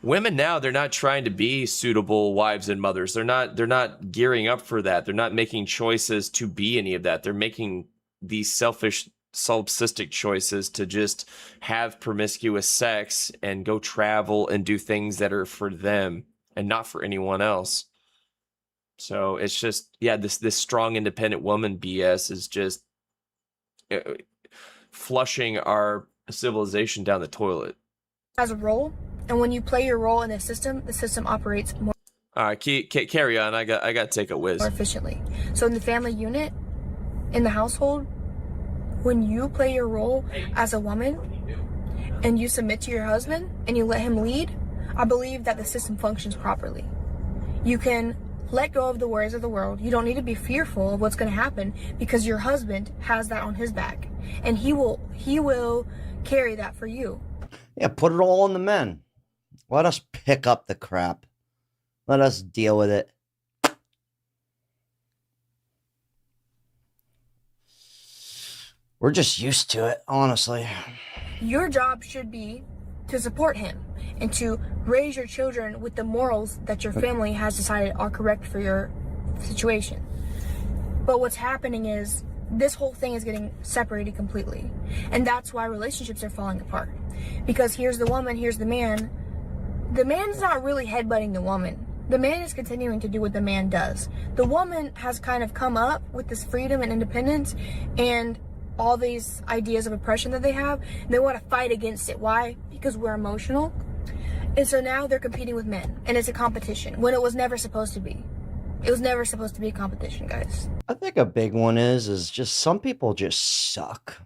women now, they're not trying to be suitable wives and mothers. They're not gearing up for that. They're not making choices to be any of that. They're making these selfish, solipsistic choices to just have promiscuous sex and go travel and do things that are for them and not for anyone else. So it's just, yeah, this strong, independent woman BS is just flushing our civilization down the toilet. Has a role, and when you play your role in the system operates more. All right, carry on. I got to take a whiz. More efficiently. So in the family unit, in the household, when you play your role as a woman and you submit to your husband and you let him lead, I believe that the system functions properly. You can let go of the worries of the world. You don't need to be fearful of what's going to happen because your husband has that on his back, and he will carry that for you. Yeah, put it all on the men. Let us pick up the crap. Let us deal with it. We're just used to it, honestly. Your job should be to support him and to raise your children with the morals that your family has decided are correct for your situation. But what's happening is this whole thing is getting separated completely. And that's why relationships are falling apart. Because here's the woman, here's the man. The man's not really headbutting the woman. The man is continuing to do what the man does. The woman has kind of come up with this freedom and independence and all these ideas of oppression that they have. They want to fight against it. Why? Because we're emotional. And so now they're competing with men. And it's a competition when it was never supposed to be. It was never supposed to be a competition, guys. I think a big one is just some people just suck.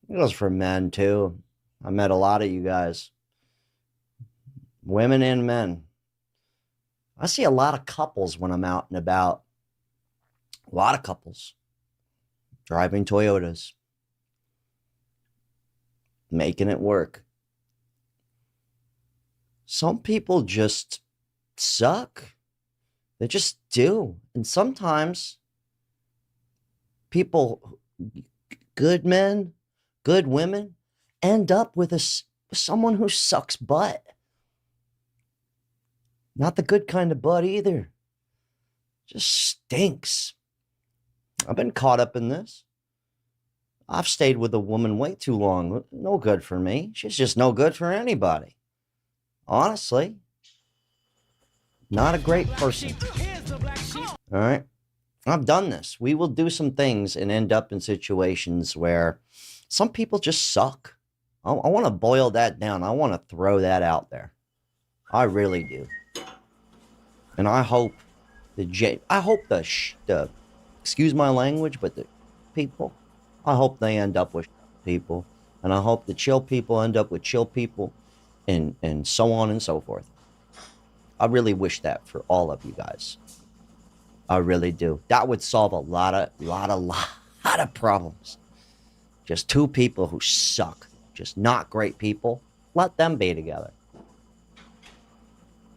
It goes for men too. I met a lot of you guys. Women and men. I see a lot of couples when I'm out and about. A lot of couples. Driving Toyotas. Making it work. Some people just suck. They just do. And sometimes people, good men, good women, end up with someone who sucks butt. Not the good kind of butt either. Just stinks. I've been caught up in this. I've stayed with a woman way too long. No good for me. She's just no good for anybody. Honestly. Not a great person. All right. I've done this. We will do some things and end up in situations where some people just suck. I want to boil that down. I want to throw that out there. I really do. And I hope the excuse my language, but the people, I hope they end up with people. And I hope the chill people end up with chill people and so on and so forth. I really wish that for all of you guys. I really do. That would solve a lot of problems. Just two people who suck. Just not great people. Let them be together.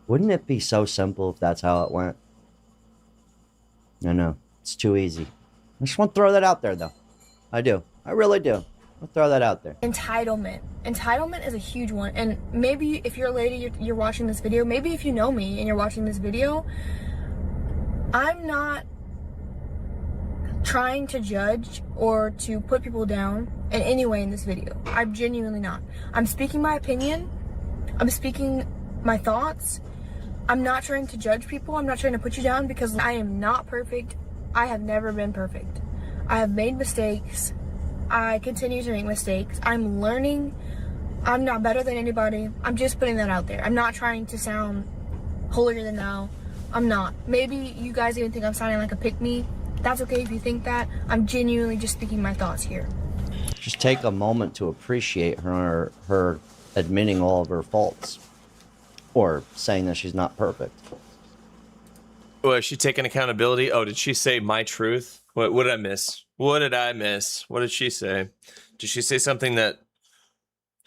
Wouldn't it be so simple if that's how it went? I know. It's too easy. I just want to throw that out there, though. I do. I really do. I'll throw that out there. Entitlement. Entitlement is a huge one. And maybe if you're a lady, you're watching this video, maybe if you know me and you're watching this video, I'm not trying to judge or to put people down in any way in this video. I'm genuinely not. I'm speaking my opinion. I'm speaking my thoughts. I'm not trying to judge people. I'm not trying to put you down because I am not perfect. I have never been perfect. I have made mistakes. I continue to make mistakes. I'm learning. I'm not better than anybody. I'm just putting that out there. I'm not trying to sound holier than thou. I'm not. Maybe you guys even think I'm sounding like a pick-me. That's okay if you think that. I'm genuinely just speaking my thoughts here. Just take a moment to appreciate her admitting all of her faults. Or saying that she's not perfect. Was she taking accountability? Oh, did she say my truth? What did I miss? What did I miss? What did she say? Did she say something that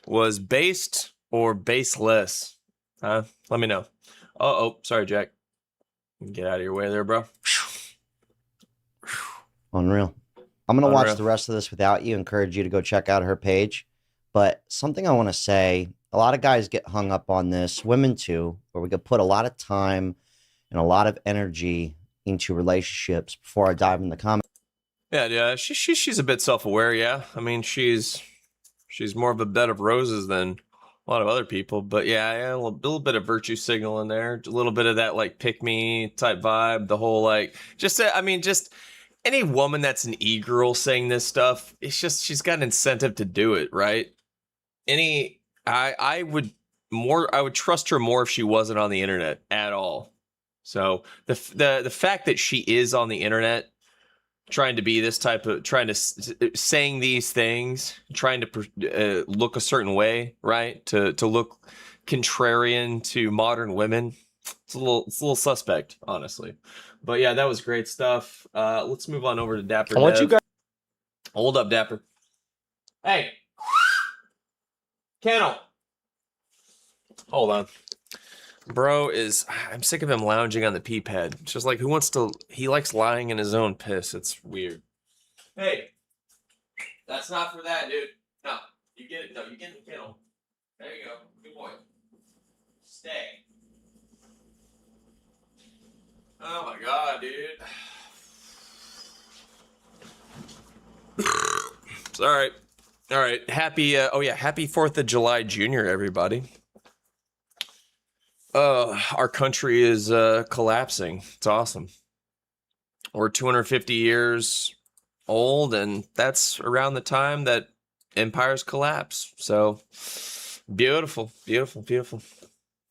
was based or baseless? Huh? Let me know. Oh, sorry, Jack. Get out of your way there, bro. Unreal. I'm going to watch the rest of this without you. Encourage you to go check out her page. But something I want to say, a lot of guys get hung up on this, women too, where we could put a lot of time and a lot of energy into relationships before I dive in the comments. Yeah, she's a bit self-aware, yeah. I mean, she's more of a bed of roses than a lot of other people, but yeah, a little bit of virtue signal in there, a little bit of that like pick me type vibe, the whole like just any woman that's an e-girl saying this stuff, it's just she's got an incentive to do it, right? I would trust her more if she wasn't on the internet at all. So the fact that she is on the internet trying to be this type of saying these things, trying to look a certain way, right? To look contrarian to modern women. It's a little suspect, honestly. But yeah, that was great stuff. Let's move on over to Dapper. I want you guys. Hold up, Dapper. Hey, Kennel. Hold on. Bro I'm sick of him lounging on the pee pad. It's just like, he likes lying in his own piss. It's weird. Hey, that's not for that, dude. No, you get it. No, you get the kennel. There you go. Good boy. Stay. Oh my God, dude. It's all right. All right. Happy 4th of July, Junior, everybody. Our country is collapsing. It's awesome. We're 250 years old, and that's around the time that empires collapse. So beautiful, beautiful, beautiful.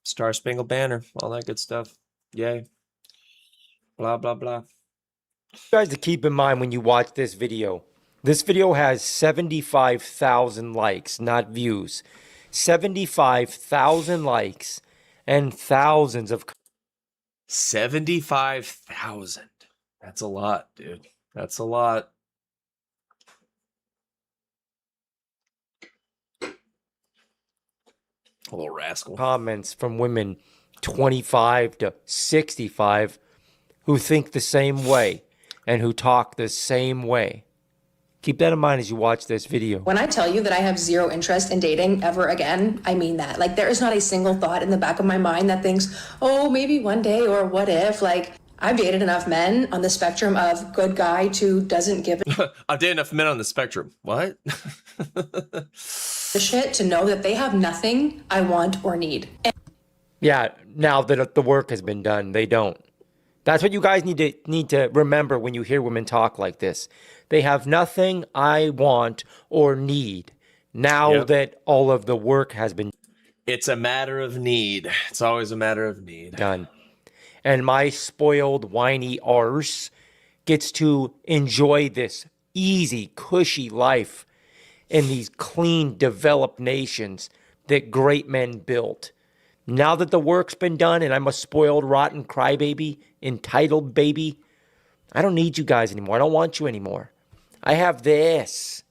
Star Spangled Banner, all that good stuff. Yay. Blah, blah, blah. You guys to keep in mind when you watch this video. This video has 75,000 likes, not views. 75,000 likes and thousands of 75,000. That's a lot, dude. That's a lot. A little rascal. comments from women 25 to 65 who think the same way and who talk the same way. Keep that in mind as you watch this video. When I tell you that I have zero interest in dating ever again, I mean that. Like, there is not a single thought in the back of my mind that thinks, oh, maybe one day or what if. Like, I've dated enough men on the spectrum of good guy to doesn't give I've dated enough men on the spectrum. What? a shit to know that they have nothing I want or need. Yeah, now that the work has been done, they don't. That's what you guys need to remember when you hear women talk like this. They have nothing I want or need now that all of the work has been It's a matter of need. It's always a matter of need. done. And my spoiled, whiny arse gets to enjoy this easy, cushy life in these clean, developed nations that great men built. Now that the work's been done and I'm a spoiled, rotten crybaby, entitled baby, I don't need you guys anymore. I don't want you anymore. I have this.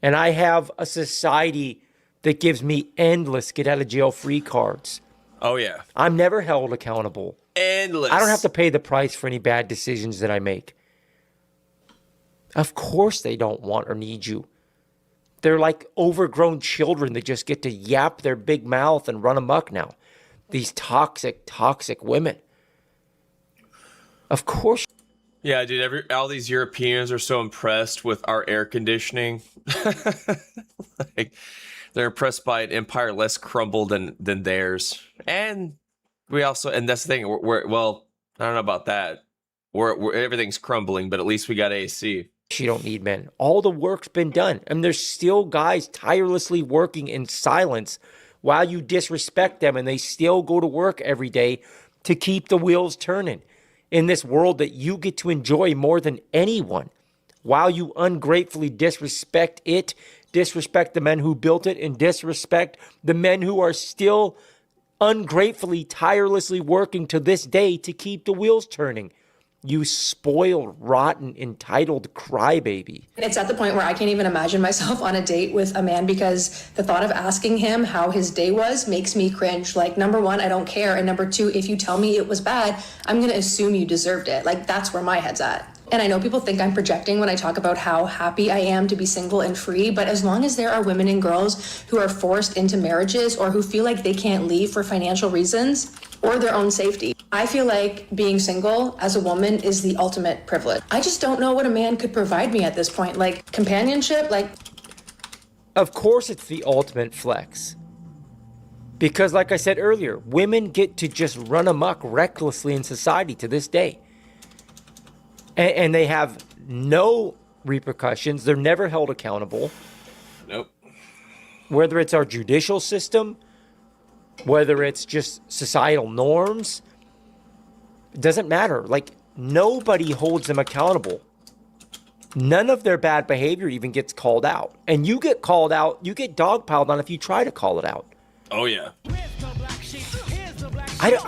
And I have a society that gives me endless get-out-of-jail-free cards. Oh, yeah. I'm never held accountable. Endless. I don't have to pay the price for any bad decisions that I make. Of course they don't want or need you. They're like overgrown children that just get to yap their big mouth and run amok now. These toxic, toxic women. Of course. Yeah, dude, all these Europeans are so impressed with our air conditioning. Like, they're impressed by an empire less crumbled than theirs. And that's the thing, well, I don't know about that. We're everything's crumbling, but at least we got AC. She don't need men. All the work's been done. And there's still guys tirelessly working in silence while you disrespect them, and they still go to work every day to keep the wheels turning in this world that you get to enjoy more than anyone, while you ungratefully disrespect it, disrespect the men who built it, and disrespect the men who are still ungratefully, tirelessly working to this day to keep the wheels turning. You spoiled, rotten, entitled crybaby. It's at the point where I can't even imagine myself on a date with a man because the thought of asking him how his day was makes me cringe. Like, number one, I don't care. And number two, if you tell me it was bad, I'm going to assume you deserved it. Like, that's where my head's at. And I know people think I'm projecting when I talk about how happy I am to be single and free, but as long as there are women and girls who are forced into marriages or who feel like they can't leave for financial reasons or their own safety, I feel like being single as a woman is the ultimate privilege. I just don't know what a man could provide me at this point. Like, companionship, like... Of course it's the ultimate flex. Because like I said earlier, women get to just run amok recklessly in society to this day. And they have no repercussions. They're never held accountable. Nope. Whether it's our judicial system, whether it's just societal norms, it doesn't matter. Like, nobody holds them accountable. None of their bad behavior even gets called out. And you get called out, you get dogpiled on if you try to call it out. Oh, yeah. I just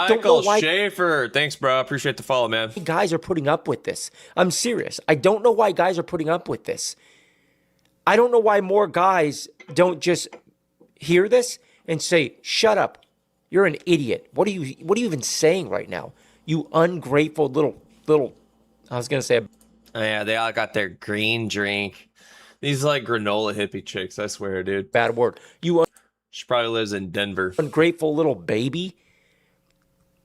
don't know why. Michael Schaefer. Thanks, bro. Appreciate the follow, man. Guys are putting up with this. I'm serious. I don't know why guys are putting up with this. I don't know why more guys don't just hear this and say, shut up. You're an idiot. What are you even saying right now? You ungrateful little, I was going to say. Oh, yeah, they all got their green drink. These like granola hippie chicks, I swear, dude. Bad word. She probably lives in Denver. Ungrateful little baby.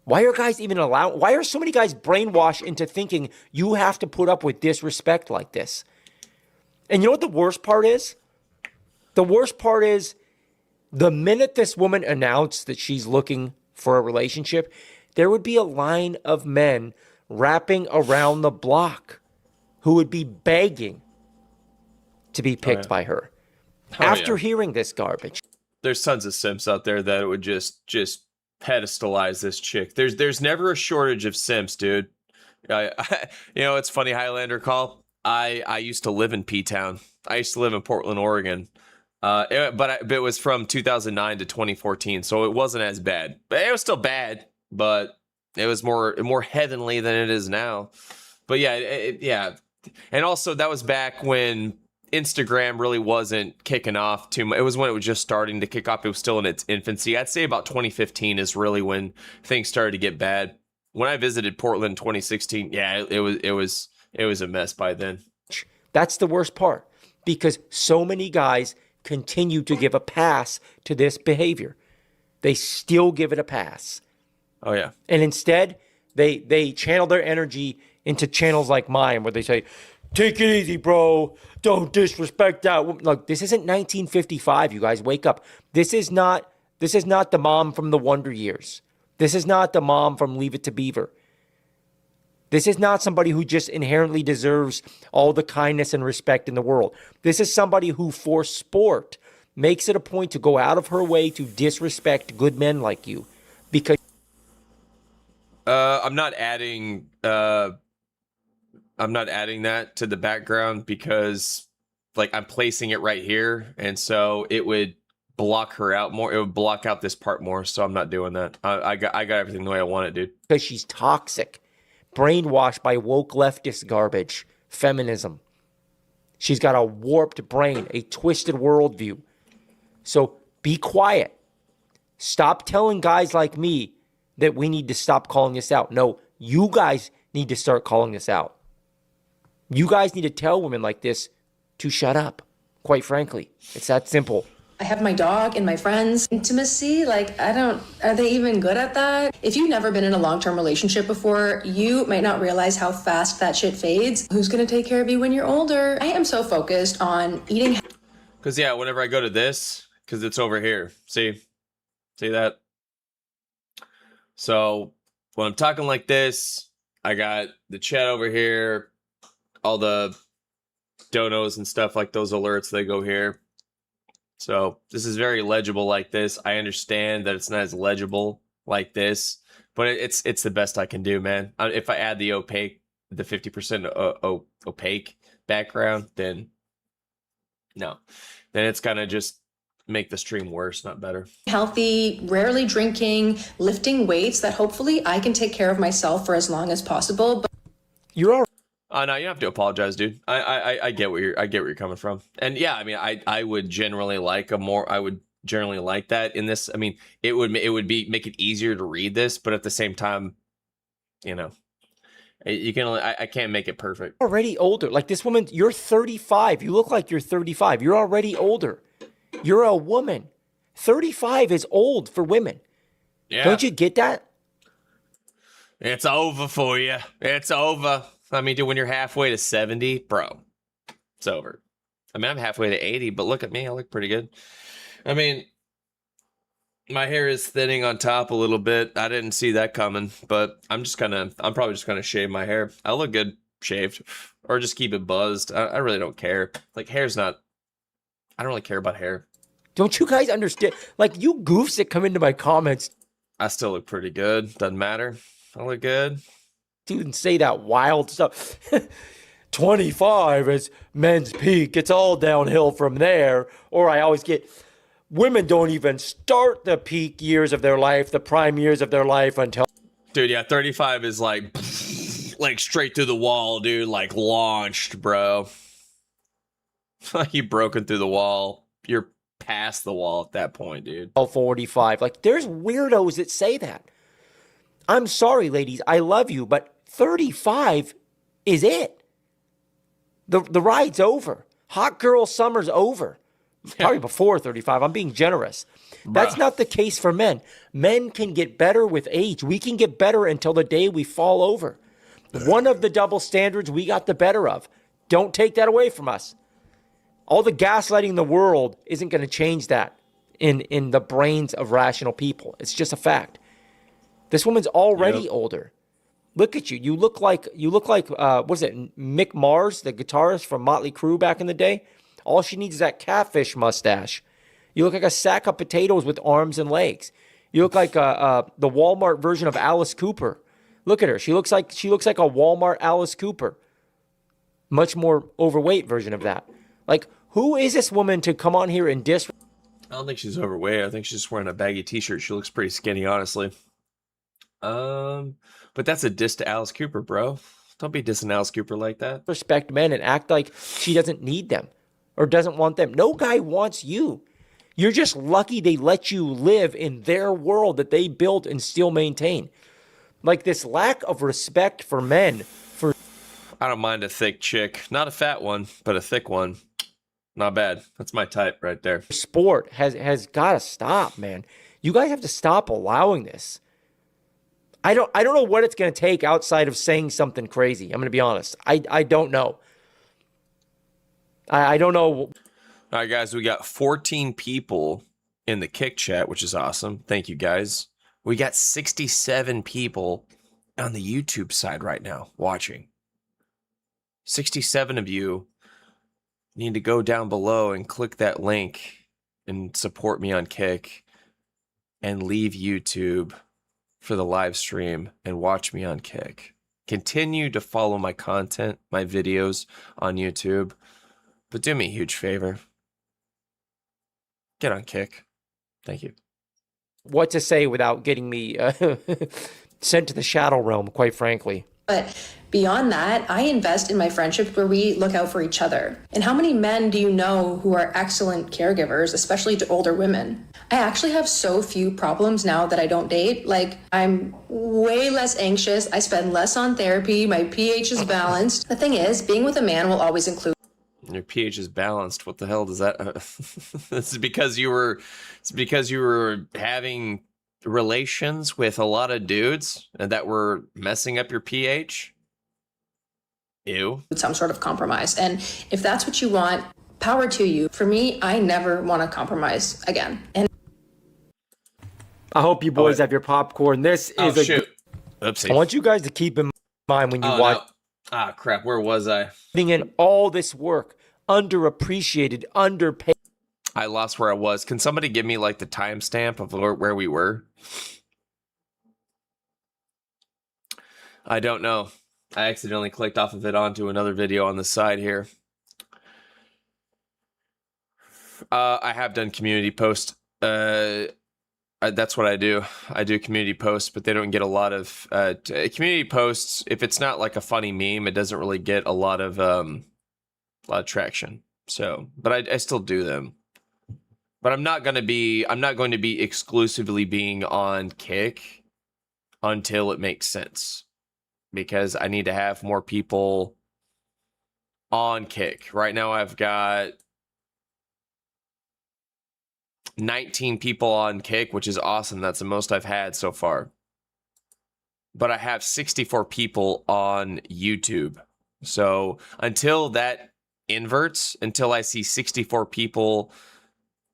Why are guys even allowed? Why are so many guys brainwashed into thinking you have to put up with disrespect like this? And you know what the worst part is? The worst part is the minute this woman announced that she's looking for a relationship, there would be a line of men wrapping around the block who would be begging to be picked by her after hearing this garbage. There's tons of simps out there that would just pedestalize this chick. There's never a shortage of simps, dude. It's funny, Highlander call. I used to live in P-Town. I used to live in Portland, Oregon. But it was from 2009 to 2014, so it wasn't as bad. But it was still bad, but it was more heavenly than it is now. But yeah. And also that was back when Instagram really wasn't kicking off too much. It was when it was just starting to kick off. It was still in its infancy. I'd say about 2015 is really when things started to get bad. When I visited Portland in 2016, yeah, it was a mess by then. That's the worst part, because so many guys continue to give a pass to this behavior. They still give it a pass. Oh yeah. And instead, they channel their energy into channels like mine where they say, take it easy, bro. Don't disrespect that woman. Look, this isn't 1955, you guys. Wake up. This is not the mom from the Wonder Years. This is not the mom from Leave It to Beaver. This is not somebody who just inherently deserves all the kindness and respect in the world. This is somebody who, for sport, makes it a point to go out of her way to disrespect good men like you. Because I'm not adding that to the background because I'm placing it right here, and so it would block her out more. It would block out this part more, so I'm not doing that. I got everything the way I want it, dude. Because she's toxic, brainwashed by woke leftist garbage, feminism. She's got a warped brain, a twisted worldview. So be quiet. Stop telling guys like me that we need to stop calling this out. No, you guys need to start calling this out. You guys need to tell women like this to shut up. Quite frankly, it's that simple. I have my dog and my friends. Intimacy, are they even good at that? If you've never been in a long-term relationship before, you might not realize how fast that shit fades. Who's gonna take care of you when you're older? I am so focused on eating. Because whenever I go to this, because it's over here. See that? So when I'm talking like this, I got the chat over here, all the donos and stuff like those alerts, they go here. So this is very legible like this. I understand that it's not as legible like this, but it's the best I can do, man. If I add the 50% opaque background, then no. Then it's gonna just make the stream worse, not better. Healthy, rarely drinking, lifting weights that hopefully I can take care of myself for as long as possible. But You're all Oh no, you don't have to apologize, dude. I get where you're coming from. And yeah, I mean, I would generally like that in this. I mean, it would make it easier to read this, but at the same time, you know, you can only, I can't make it perfect. already older. Like this woman, you're 35. You look like you're 35. You're already older. You're a woman. 35 is old for women. Yeah. Don't you get that? It's over for you. It's over. I mean, dude, when you're halfway to 70, bro, it's over. I mean, I'm halfway to 80, but look at me. I look pretty good. I mean, my hair is thinning on top a little bit. I didn't see that coming, but I'm probably just gonna shave my hair. I look good shaved, or just keep it buzzed. I really don't care. Like, I don't really care about hair. Don't you guys understand? Like, you goofs that come into my comments, I still look pretty good. Doesn't matter. I look good. dude, and say that wild stuff. 25 is men's peak. It's all downhill from there. Or I always get, women don't even start the peak years of their life, the prime years of their life until. Dude, yeah, 35 is like straight through the wall, dude. Like launched, bro. Like you broken through the wall. You're past the wall at that point, dude. 45. Like, there's weirdos that say that. I'm sorry, ladies. I love you, but 35 is it. The ride's over. Hot girl summer's over. Probably before 35. I'm being generous. That's not the case for men. Men can get better with age. We can get better until the day we fall over. One of the double standards we got the better of. Don't take that away from us. All the gaslighting in the world isn't going to change that in the brains of rational people. It's just a fact. This woman's already older. Look at you. You look like what is it? Mick Mars, the guitarist from Motley Crue back in the day. All she needs is that catfish mustache. You look like a sack of potatoes with arms and legs. You look like the Walmart version of Alice Cooper. Look at her. She looks like a Walmart Alice Cooper. Much more overweight version of that. Like, who is this woman to come on here and diss? I don't think she's overweight. I think she's just wearing a baggy t-shirt. She looks pretty skinny, honestly. But that's a diss to Alice Cooper, bro. Don't be dissing Alice Cooper like that. Respect men and act like she doesn't need them or doesn't want them. No guy wants you. You're just lucky they let you live in their world that they built and still maintain. Like, this lack of respect for men. I don't mind a thick chick. Not a fat one, but a thick one. Not bad. That's my type right there. Sport has got to stop, man. You guys have to stop allowing this. I don't know what it's going to take outside of saying something crazy. I'm going to be honest. I don't know. I don't know. All right, guys, we got 14 people in the Kick chat, which is awesome. Thank you, guys. We got 67 people on the YouTube side right now watching. 67 of you need to go down below and click that link and support me on Kick and leave YouTube for the live stream and watch me on Kick. Continue to follow my content, my videos on YouTube, but do me a huge favor. Get on Kick. Thank you. What to say without getting me sent to the shadow realm, quite frankly. But beyond that, I invest in my friendships where we look out for each other. And how many men do you know who are excellent caregivers, especially to older women? I actually have so few problems now that I don't date. Like, I'm way less anxious. I spend less on therapy. My pH is balanced. The thing is, being with a man will always include. Your pH is balanced. What the hell does that? This is because you were having relations with a lot of dudes that were messing up your pH. Ew. Some sort of compromise. And if that's what you want, power to you. For me, I never want to compromise again. And I hope you boys have your popcorn. This is shoot. Oopsie. I want you guys to keep in mind when you watch. Ah, crap. Where was I? Putting in all this work, underappreciated, underpaid. I lost where I was. Can somebody give me like the timestamp of where we were? I don't know. I accidentally clicked off of it onto another video on the side here. I have done community posts. That's what I do. I do community posts, but they don't get a lot of community posts. If it's not like a funny meme, it doesn't really get a lot of traction. So, but I still do them. But I'm not going to be exclusively being on Kick until it makes sense, because I need to have more people on Kick. Right now I've got 19 people on Kick, which is awesome. That's the most I've had so far. But I have 64 people on YouTube. So until that inverts, until I see 64 people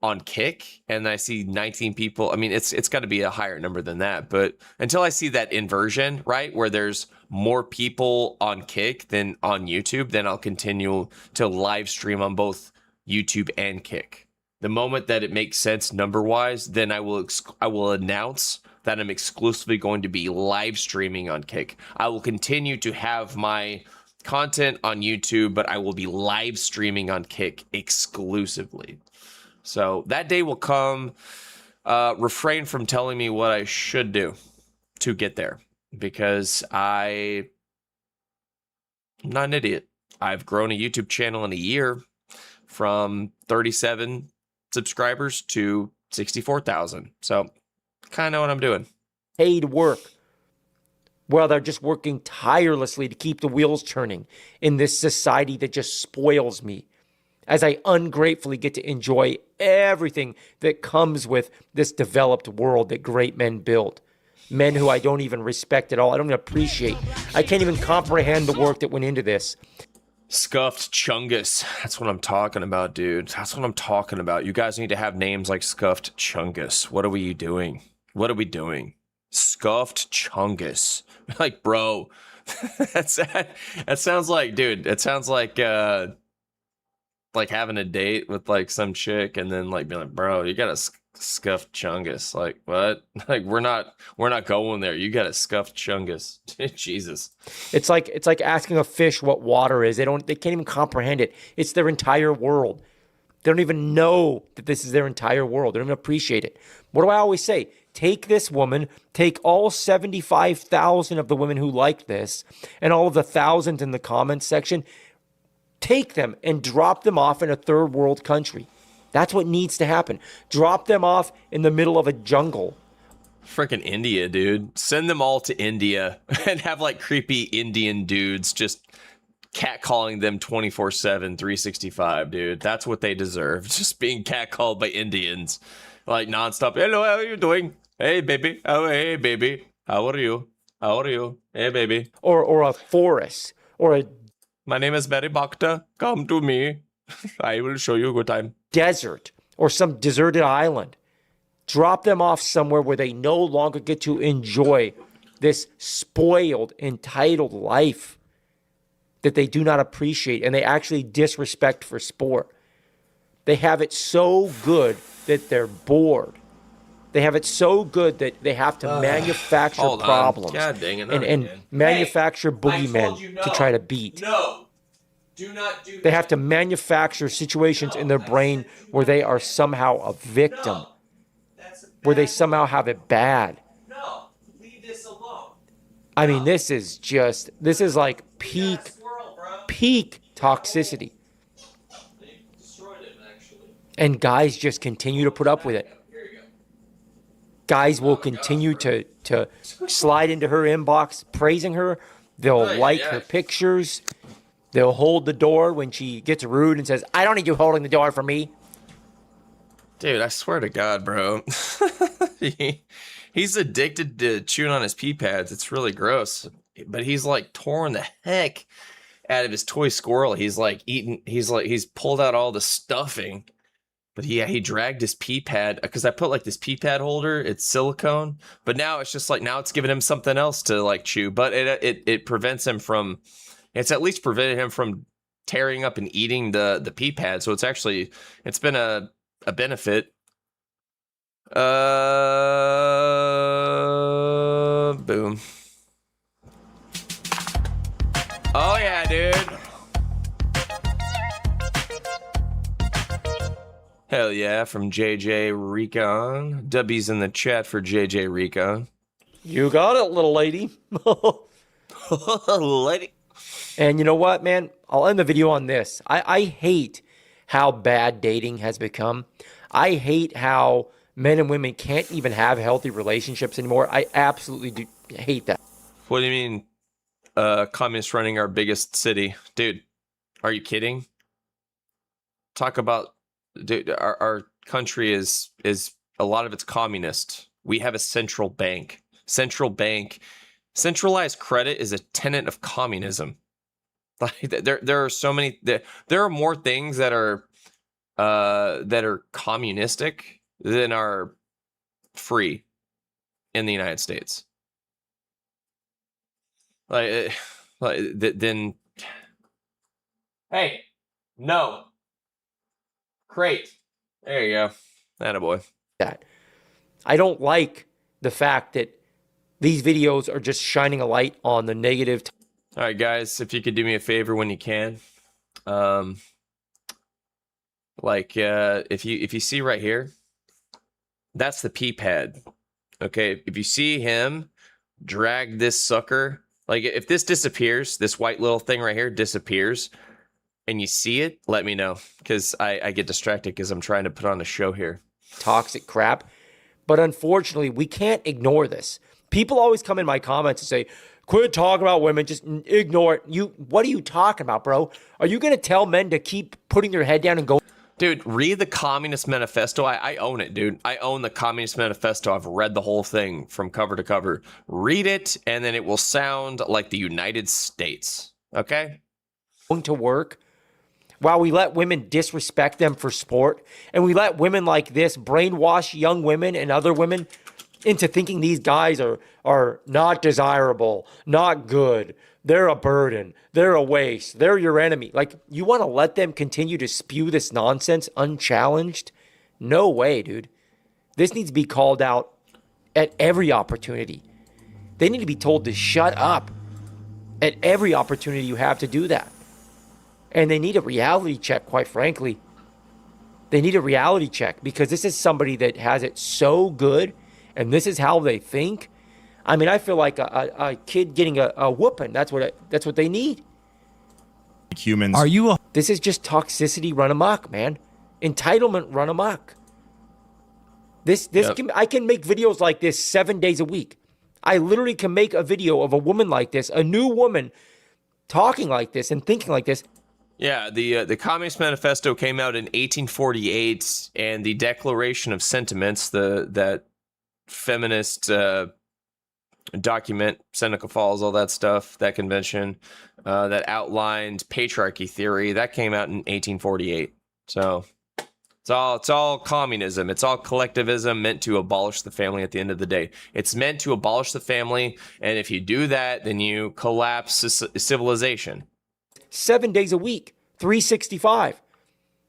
on Kick and I see 19 people, I mean, it's got to be a higher number than that. But until I see that inversion, right, where there's more people on Kick than on YouTube, then I'll continue to live stream on both YouTube and Kick. The moment that it makes sense number-wise, then I will announce that I'm exclusively going to be live streaming on Kick. I will continue to have my content on YouTube, but I will be live streaming on Kick exclusively. So that day will come. Refrain from telling me what I should do to get there, because I'm not an idiot. I've grown a YouTube channel in a year from 37 subscribers to 64,000. So kind of know what I'm doing. Paid work. Well, they're just working tirelessly to keep the wheels turning in this society that just spoils me, as I ungratefully get to enjoy everything that comes with this developed world that great men build. Men who I don't even respect at all. I don't even appreciate. I can't even comprehend the work that went into this. Scuffed Chungus. That's what I'm talking about, dude. That's what I'm talking about. You guys need to have names like Scuffed Chungus. What are we doing? What are we doing? Scuffed Chungus. Like, bro. that sounds like, dude, it sounds like having a date with like some chick and then like being like, bro, you got a scuffed chungus. Like, what? Like, we're not going there. You got a scuffed chungus. Jesus. It's like asking a fish what water is. They can't even comprehend it. It's their entire world. They don't even know that this is their entire world. They don't even appreciate it. What do I always say? Take this woman, take all 75,000 of the women who like this and all of the thousands in the comments section, take them and drop them off in a third world country. That's what needs to happen. Drop them off in the middle of a jungle. Freaking India, dude. Send them all to India and have like creepy Indian dudes just catcalling them 24/7, 365, dude. That's what they deserve. Just being catcalled by Indians. Like nonstop. Hello, how are you doing? Hey, baby. Oh, hey, baby. How are you? How are you? Hey, baby. Or a forest. Or a My name is Mary Bhakta. Come to me. I will show you a good time. desert. Or some deserted island. Drop them off somewhere where they no longer get to enjoy this spoiled, entitled life that they do not appreciate and they actually disrespect for sport. They have it so good that they're bored. They have it so good that they have to manufacture problems God dang it, and manufacture boogeymen to try to beat. No. Do not do that. They have to manufacture situations in their brain where they are somehow a victim, where they somehow have it bad. No. Leave this alone. I mean, this is like peak toxicity. They destroyed it, actually. And guys just continue to put up with it. Here you go. Guys will continue to slide into her inbox praising her. They'll like her pictures. They'll hold the door when she gets rude and says, I don't need you holding the door for me. Dude, I swear to God, bro. He's addicted to chewing on his pee pads. It's really gross. But he's like torn the heck out of his toy squirrel. He's like he's pulled out all the stuffing. But he dragged his pee pad because I put like this pee pad holder. It's silicone, but now it's just like now it's giving him something else to like chew. But it prevents him from It's at least prevented him from tearing up and eating the pee pad. So it's been a benefit. Boom. Oh yeah, dude. Hell yeah, from JJ Recon. W's in the chat for JJ Recon. You got it, little lady. Lady. And you know what, man? I'll end the video on this. I hate how bad dating has become. I hate how men and women can't even have healthy relationships anymore. I absolutely do hate that. What do you mean, communists running our biggest city? Dude, are you kidding? Talk about, dude, our country is a lot of it's communist. We have a central bank. Centralized credit is a tenet of communism. Like there are so many, there are more things that are communistic than are free in the United States. Then, hey, no, crate. There you go, attaboy. That I don't like the fact that these videos are just shining a light on the negative. All right, guys, if you could do me a favor when you can, if you see right here, that's the pee pad. Okay, if you see him drag this sucker, like if this disappears, this white little thing right here disappears, and you see it, let me know, because I get distracted because I'm trying to put on a show here. Toxic crap. But unfortunately, we can't ignore this. People always come in my comments and say, quit talking about women, just ignore it. What are you talking about, bro? Are you going to tell men to keep putting their head down and go? Dude, read the Communist Manifesto. I own it, dude. I own the Communist Manifesto. I've read the whole thing from cover to cover. Read it, and then it will sound like the United States. Okay? Going to work while we let women disrespect them for sport, and we let women like this brainwash young women and other women into thinking these guys are not desirable, not good. They're a burden. They're a waste. They're your enemy. Like, you want to let them continue to spew this nonsense unchallenged? No way, dude. This needs to be called out at every opportunity. They need to be told to shut up at every opportunity you have to do that. And they need a reality check, quite frankly. They need a reality check, because this is somebody that has it so good, and this is how they think. I mean, I feel like a kid getting a whooping. That's what they need. Humans. This is just toxicity run amok, man. Entitlement run amok. I can make videos like this 7 days a week. I literally can make a video of a woman like this, a new woman talking like this and thinking like this. Yeah, the Communist Manifesto came out in 1848, and the Declaration of Sentiments, that feminist document, Seneca Falls, all that stuff, that convention that outlined patriarchy theory, that came out in 1848. So it's all communism. It's all collectivism meant to abolish the family at the end of the day. It's meant to abolish the family, and if you do that, then you collapse civilization. 7 days a week, 365,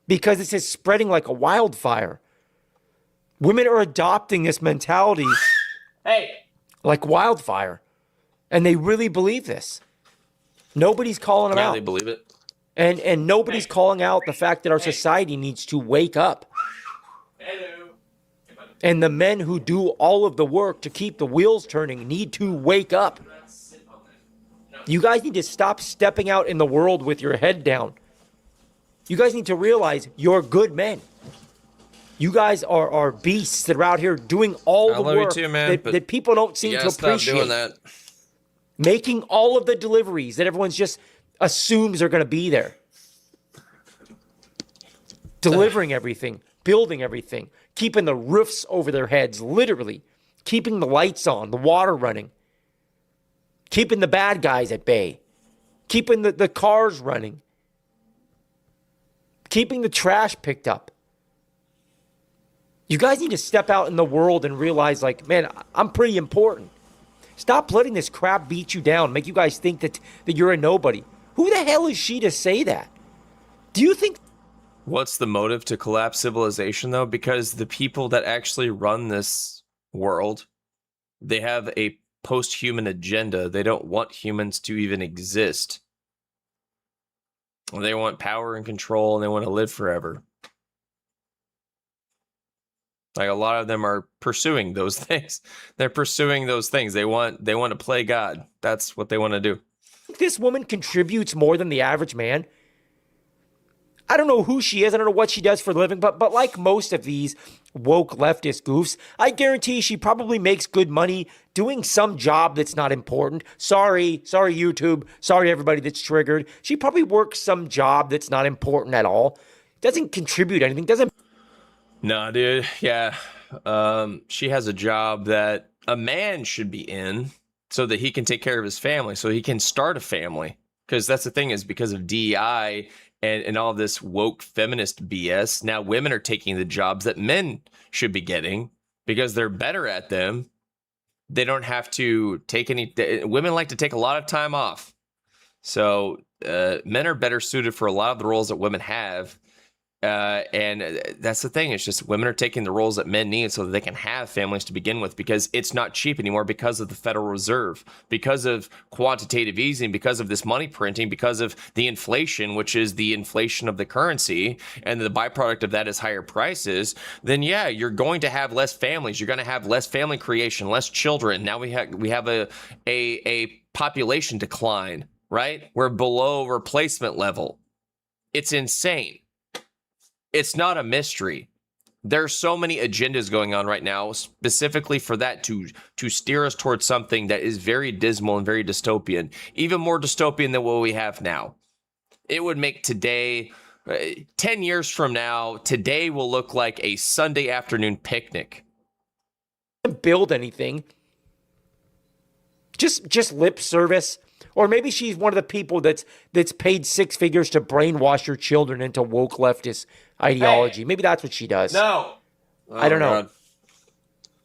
because this is spreading like a wildfire. Women are adopting this mentality like wildfire, and they really believe this. Nobody's calling them out. Yeah, they believe it. And nobody's calling out the fact that our society needs to wake up. Hello. And the men who do all of the work to keep the wheels turning need to wake up. You guys need to stop stepping out in the world with your head down. You guys need to realize you're good men. You guys are beasts that are out here doing all the work that people don't seem to appreciate. Stop doing that. Making all of the deliveries that everyone's just assumes are going to be there. Delivering everything, building everything, keeping the roofs over their heads, literally. Keeping the lights on, the water running. Keeping the bad guys at bay. Keeping the cars running. Keeping the trash picked up. You guys need to step out in the world and realize, like, man, I'm pretty important. Stop letting this crap beat you down, make you guys think that you're a nobody. Who the hell is she to say that? Do you think? What's the motive to collapse civilization, though? Because the people that actually run this world, they have a post-human agenda. They don't want humans to even exist. They want power and control, and they want to live forever. Like, a lot of them are pursuing those things. They're pursuing those things. They want to play God. That's what they want to do. This woman contributes more than the average man. I don't know who she is. I don't know what she does for a living, but like most of these woke leftist goofs, I guarantee she probably makes good money doing some job that's not important. Sorry, YouTube. Sorry, everybody that's triggered. She probably works some job that's not important at all. Doesn't contribute anything. Doesn't. No, dude. Yeah. She has a job that a man should be in so that he can take care of his family, so he can start a family. Because that's the thing, is because of DEI and all this woke feminist BS, now women are taking the jobs that men should be getting because they're better at them. They don't have to take any. Women like to take a lot of time off. So men are better suited for a lot of the roles that women have. And that's the thing. It's just women are taking the roles that men need so that they can have families to begin with, because it's not cheap anymore because of the Federal Reserve, because of quantitative easing, because of this money printing, because of the inflation, which is the inflation of the currency. And the byproduct of that is higher prices. Then, yeah, you're going to have less families. You're going to have less family creation, less children. Now we have a population decline, right? We're below replacement level. It's insane. It's not a mystery. There's so many agendas going on right now, specifically for that to steer us towards something that is very dismal and very dystopian, even more dystopian than what we have now. It would make today, 10 years from now, today will look like a Sunday afternoon picnic. Build anything. Just lip service. Or maybe she's one of the people that's paid six figures to brainwash your children into woke leftist ideology. Hey. Maybe that's what she does. No. I don't know. God.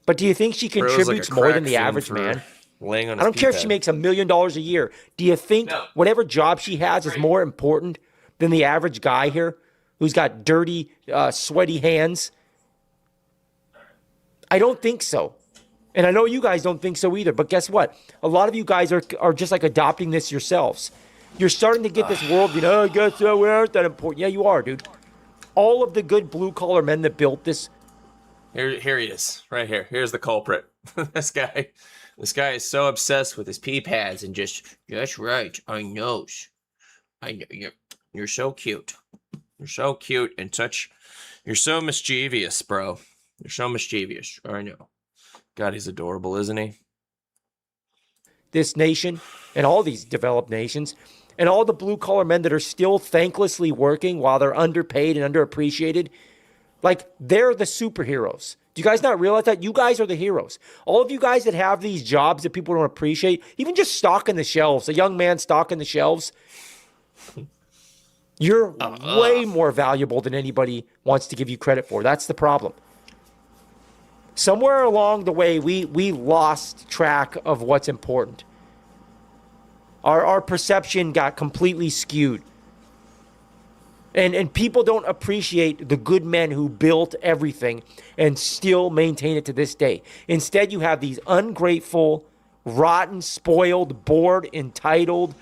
But do you think she contributes more than the average man? I don't care if she makes $1 million a year. Do you think whatever job she has is more important than the average guy here who's got dirty, sweaty hands? I don't think so. And I know you guys don't think so either, but guess what? A lot of you guys are just like adopting this yourselves. You're starting to get this world, I guess we aren't that important. Yeah, you are, dude. All of the good blue-collar men that built this. Here he is, right here. Here's the culprit. This guy is so obsessed with his pee pads and just, that's right, I know. You're so cute. You're so cute and you're so mischievous, bro. You're so mischievous. I know. God, he's adorable, isn't he? This nation and all these developed nations and all the blue-collar men that are still thanklessly working while they're underpaid and underappreciated, like, they're the superheroes. Do you guys not realize that? You guys are the heroes. All of you guys that have these jobs that people don't appreciate, even just stocking the shelves, a young man stocking the shelves, you're way more valuable than anybody wants to give you credit for. That's the problem. Somewhere along the way, we lost track of what's important. Our perception got completely skewed. And people don't appreciate the good men who built everything and still maintain it to this day. Instead, you have these ungrateful, rotten, spoiled, bored, entitled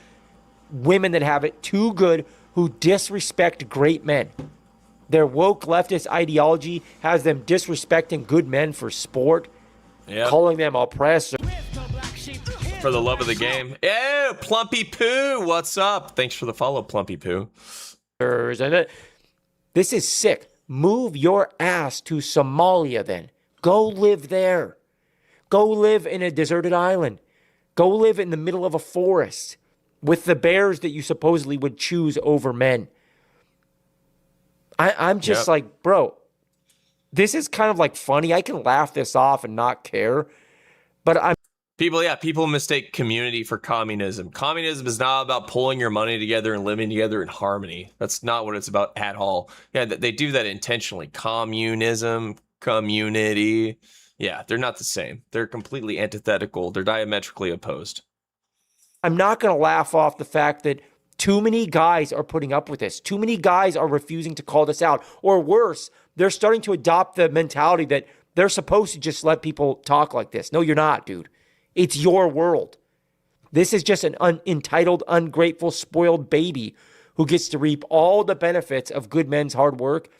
women that have it too good who disrespect great men. Their woke leftist ideology has them disrespecting good men for sport, calling them oppressors. For the love of the game. Ew, Plumpy Poo, what's up? Thanks for the follow, Plumpy Poo. This is sick. Move your ass to Somalia then. Go live there. Go live in a deserted island. Go live in the middle of a forest with the bears that you supposedly would choose over men. I'm just like, bro, this is kind of like funny. I can laugh this off and not care, but People mistake community for communism. Communism is not about pulling your money together and living together in harmony. That's not what it's about at all. Yeah, they do that intentionally. Communism, community. Yeah, they're not the same. They're completely antithetical. They're diametrically opposed. I'm not going to laugh off the fact that Too many guys are putting up with this. Too many guys are refusing to call this out. Or worse, they're starting to adopt the mentality that they're supposed to just let people talk like this. No, you're not, dude. It's your world. This is just an entitled, ungrateful, spoiled baby who gets to reap all the benefits of good men's hard work.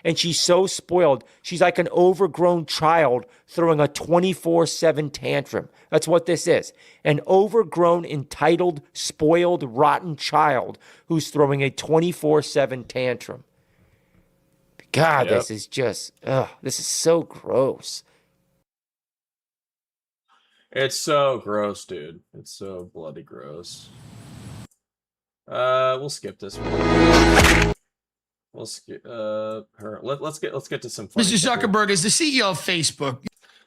And she's so spoiled. She's like an overgrown child throwing a 24/7 tantrum. That's what this is. An overgrown, entitled, spoiled, rotten child who's throwing a 24/7 tantrum. God, This is just, this is so gross. It's so gross, dude. It's so bloody gross. We'll skip this one. We'll skip her. Let's get to some funny Mr. stuff here. Zuckerberg is the CEO of Facebook.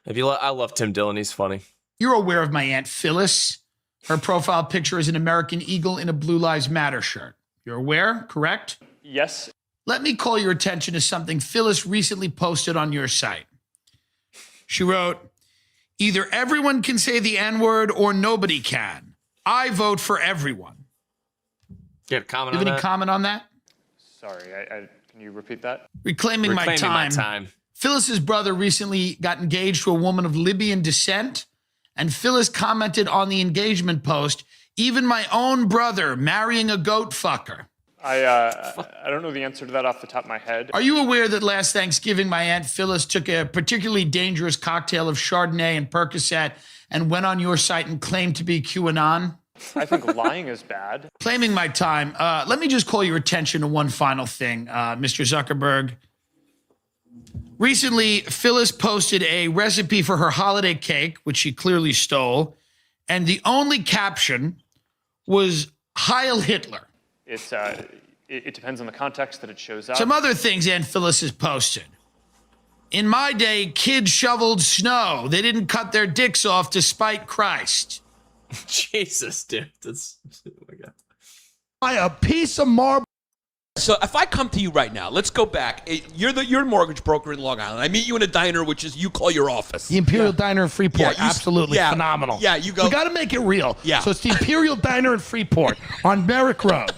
I love Tim Dillon. He's funny. You're aware of my Aunt Phyllis. Her profile picture is an American eagle in a Blue Lives Matter shirt. You're aware, correct? Yes. Let me call your attention to something Phyllis recently posted on your site. She wrote, "Either everyone can say the N-word or nobody can. I vote for everyone." You have a comment You on have any that? comment on that? Sorry, can you repeat that? Reclaiming my time. Phyllis's brother recently got engaged to a woman of Libyan descent, and Phyllis commented on the engagement post, "Even my own brother marrying a goat fucker." I don't know the answer to that off the top of my head. Are you aware that last Thanksgiving, my Aunt Phyllis took a particularly dangerous cocktail of Chardonnay and Percocet and went on your site and claimed to be QAnon? I think lying is bad. Claiming my time. Let me just call your attention to one final thing, Mr. Zuckerberg. Recently, Phyllis posted a recipe for her holiday cake, which she clearly stole, and the only caption was Heil Hitler. It depends on the context that it shows up. Some other things Aunt Phyllis has posted. "In my day, kids shoveled snow. They didn't cut their dicks off to spite Christ." Jesus, dude. That's, oh my God. A piece of marble. So if I come to you right now, let's go back. You're a mortgage broker in Long Island. I meet you in a diner, which is you call your office. The Imperial Diner in Freeport. Yeah, absolutely phenomenal. Yeah, you go. We got to make it real. Yeah. So it's the Imperial Diner in Freeport on Merrick Road.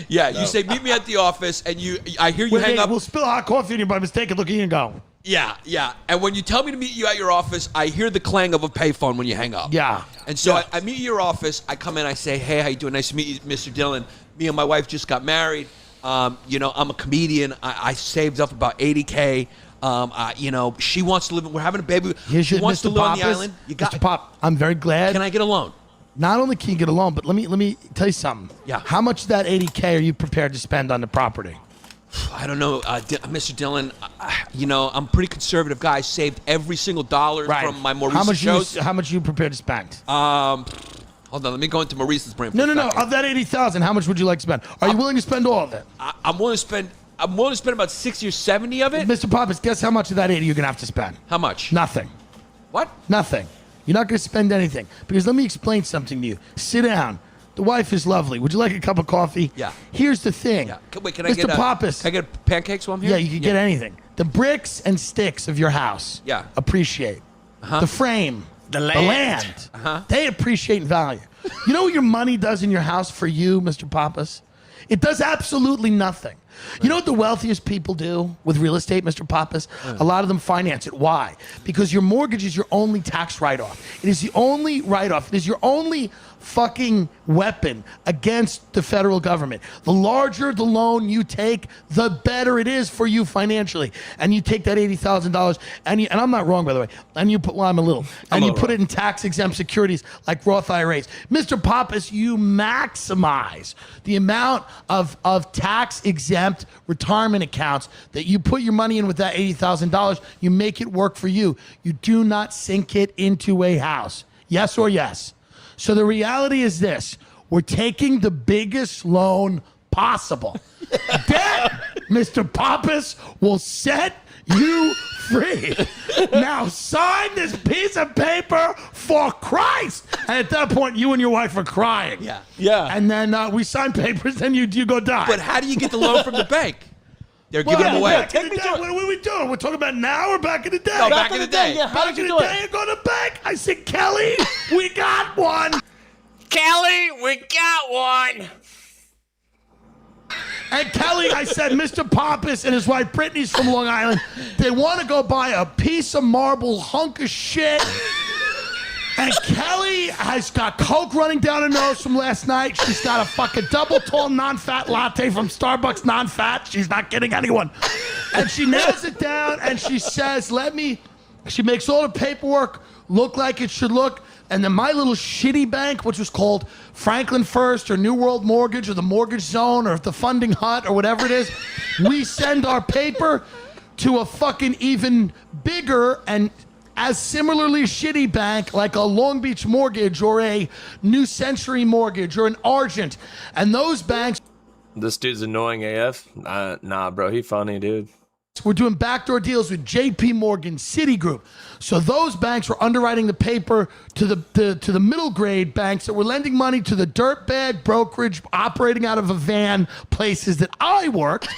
Yeah, you say meet me at the office, and I hear you hang up. We'll spill hot coffee on you by mistake and look at you and go. Yeah. And when you tell me to meet you at your office, I hear the clang of a payphone when you hang up. Yeah. And so I meet you at your office. I come in. I say, "Hey, how you doing? Nice to meet you, Mr. Dillon. Me and my wife just got married. I'm a comedian. I saved up about $80K. She wants to live. We're having a baby. She wants to live on the island. You got Mr. Pop, I'm very glad. Can I get a loan? Not only can you get a loan, but let me tell you something. Yeah. How much of that $80K are you prepared to spend on the property? I don't know, Mr. Dillon. I'm a pretty conservative guy. I saved every single dollar from my more recent shows. How much are you prepared to spend? Hold on, let me go into Maurice's brain. No. Of that $80,000, how much would you like to spend? Are you willing to spend all of it? I'm willing to spend about 60 or 70 of it. Mr. Pappas, guess how much of that 80 you're gonna have to spend? How much? Nothing. What? Nothing. You're not gonna spend anything because let me explain something to you. Sit down. The wife is lovely. Would you like a cup of coffee? Yeah. Here's the thing. Yeah. Can Mr. I get Pappas. Can I get pancakes while I'm here? Yeah, you can get anything. The bricks and sticks of your house. Yeah. Appreciate. The frame. The land. They appreciate and value. You know what your money does in your house for you, Mr. Pappas? It does absolutely nothing. You know what the wealthiest people do with real estate, Mr. Pappas? A lot of them finance it. Why? Because your mortgage is your only tax write-off. It is the only write-off. It is your only fucking weapon against the federal government. The larger the loan you take, the better it is for you financially. And you take that $80,000 and I'm not wrong, by the way, and you put, well, I'm a little, and you put it in tax-exempt securities like Roth IRAs. Mr. Pappas, you maximize the amount of tax-exempt retirement accounts that you put your money in with that $80,000. You make it work for you. You do not sink it into a house. Yes or yes? So the reality is this. We're taking the biggest loan possible. That, Mr. Pappas, will set you free. Now sign this piece of paper for Christ. And at that point, you and your wife are crying. Yeah. And then we sign papers, and you go die. But how do you get the loan from the bank? They're giving them away. What are we doing? We're talking about now or back in the day? No, back in the day. Yeah, back in the day, you go to the bank. I said, Kelly, we got one. Kelly, we got one. And Kelly, I said, Mr. Pappas and his wife Brittany's from Long Island. They want to go buy a piece of marble hunk of shit. And Kelly has got Coke running down her nose from last night. She's got a fucking double tall non-fat latte from Starbucks, non-fat. She's not kidding anyone. And she nails it down and she says, she makes all the paperwork look like it should look. And then my little shitty bank, which was called Franklin First or New World Mortgage or the Mortgage Zone or the Funding Hut or whatever it is, we send our paper to a fucking even bigger and as similarly shitty bank like a Long Beach Mortgage or a New Century Mortgage or an Argent. And those banks... This dude's annoying AF? Nah, bro, he funny, dude. We're doing backdoor deals with JP Morgan, Citigroup. So those banks were underwriting the paper to the middle grade banks that were lending money to the dirtbag brokerage operating out of a van places that I worked.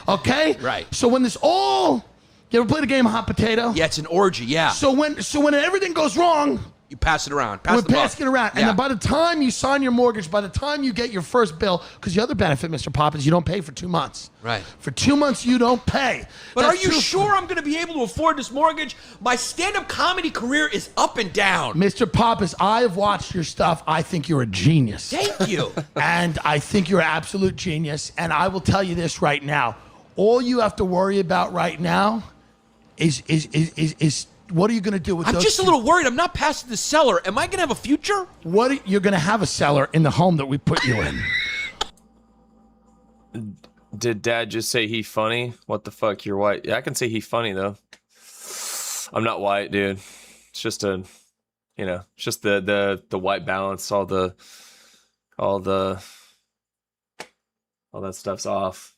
Okay? Right. So when this all... You ever played a game of hot potato? Yeah, it's an orgy, yeah. So when everything goes wrong... You pass it around. We're passing it around. And then by the time you sign your mortgage, by the time you get your first bill, because the other benefit, Mr. Pop, is you don't pay for 2 months. Right. For 2 months, you don't pay. But are you sure I'm going to be able to afford this mortgage? My stand-up comedy career is up and down. Mr. Pappas, I have watched your stuff. I think you're a genius. Thank you. And I think you're an absolute genius. And I will tell you this right now. All you have to worry about right now is what are you going to do with those? I'm just a little worried. I'm not past the cellar. Am I going to have a future? You're going to have a cellar in the home that we put you in. Did Dad just say he funny? What the fuck? You're white. Yeah, I can say he funny though. I'm not white, dude. It's just it's just the white balance. All that stuff's off.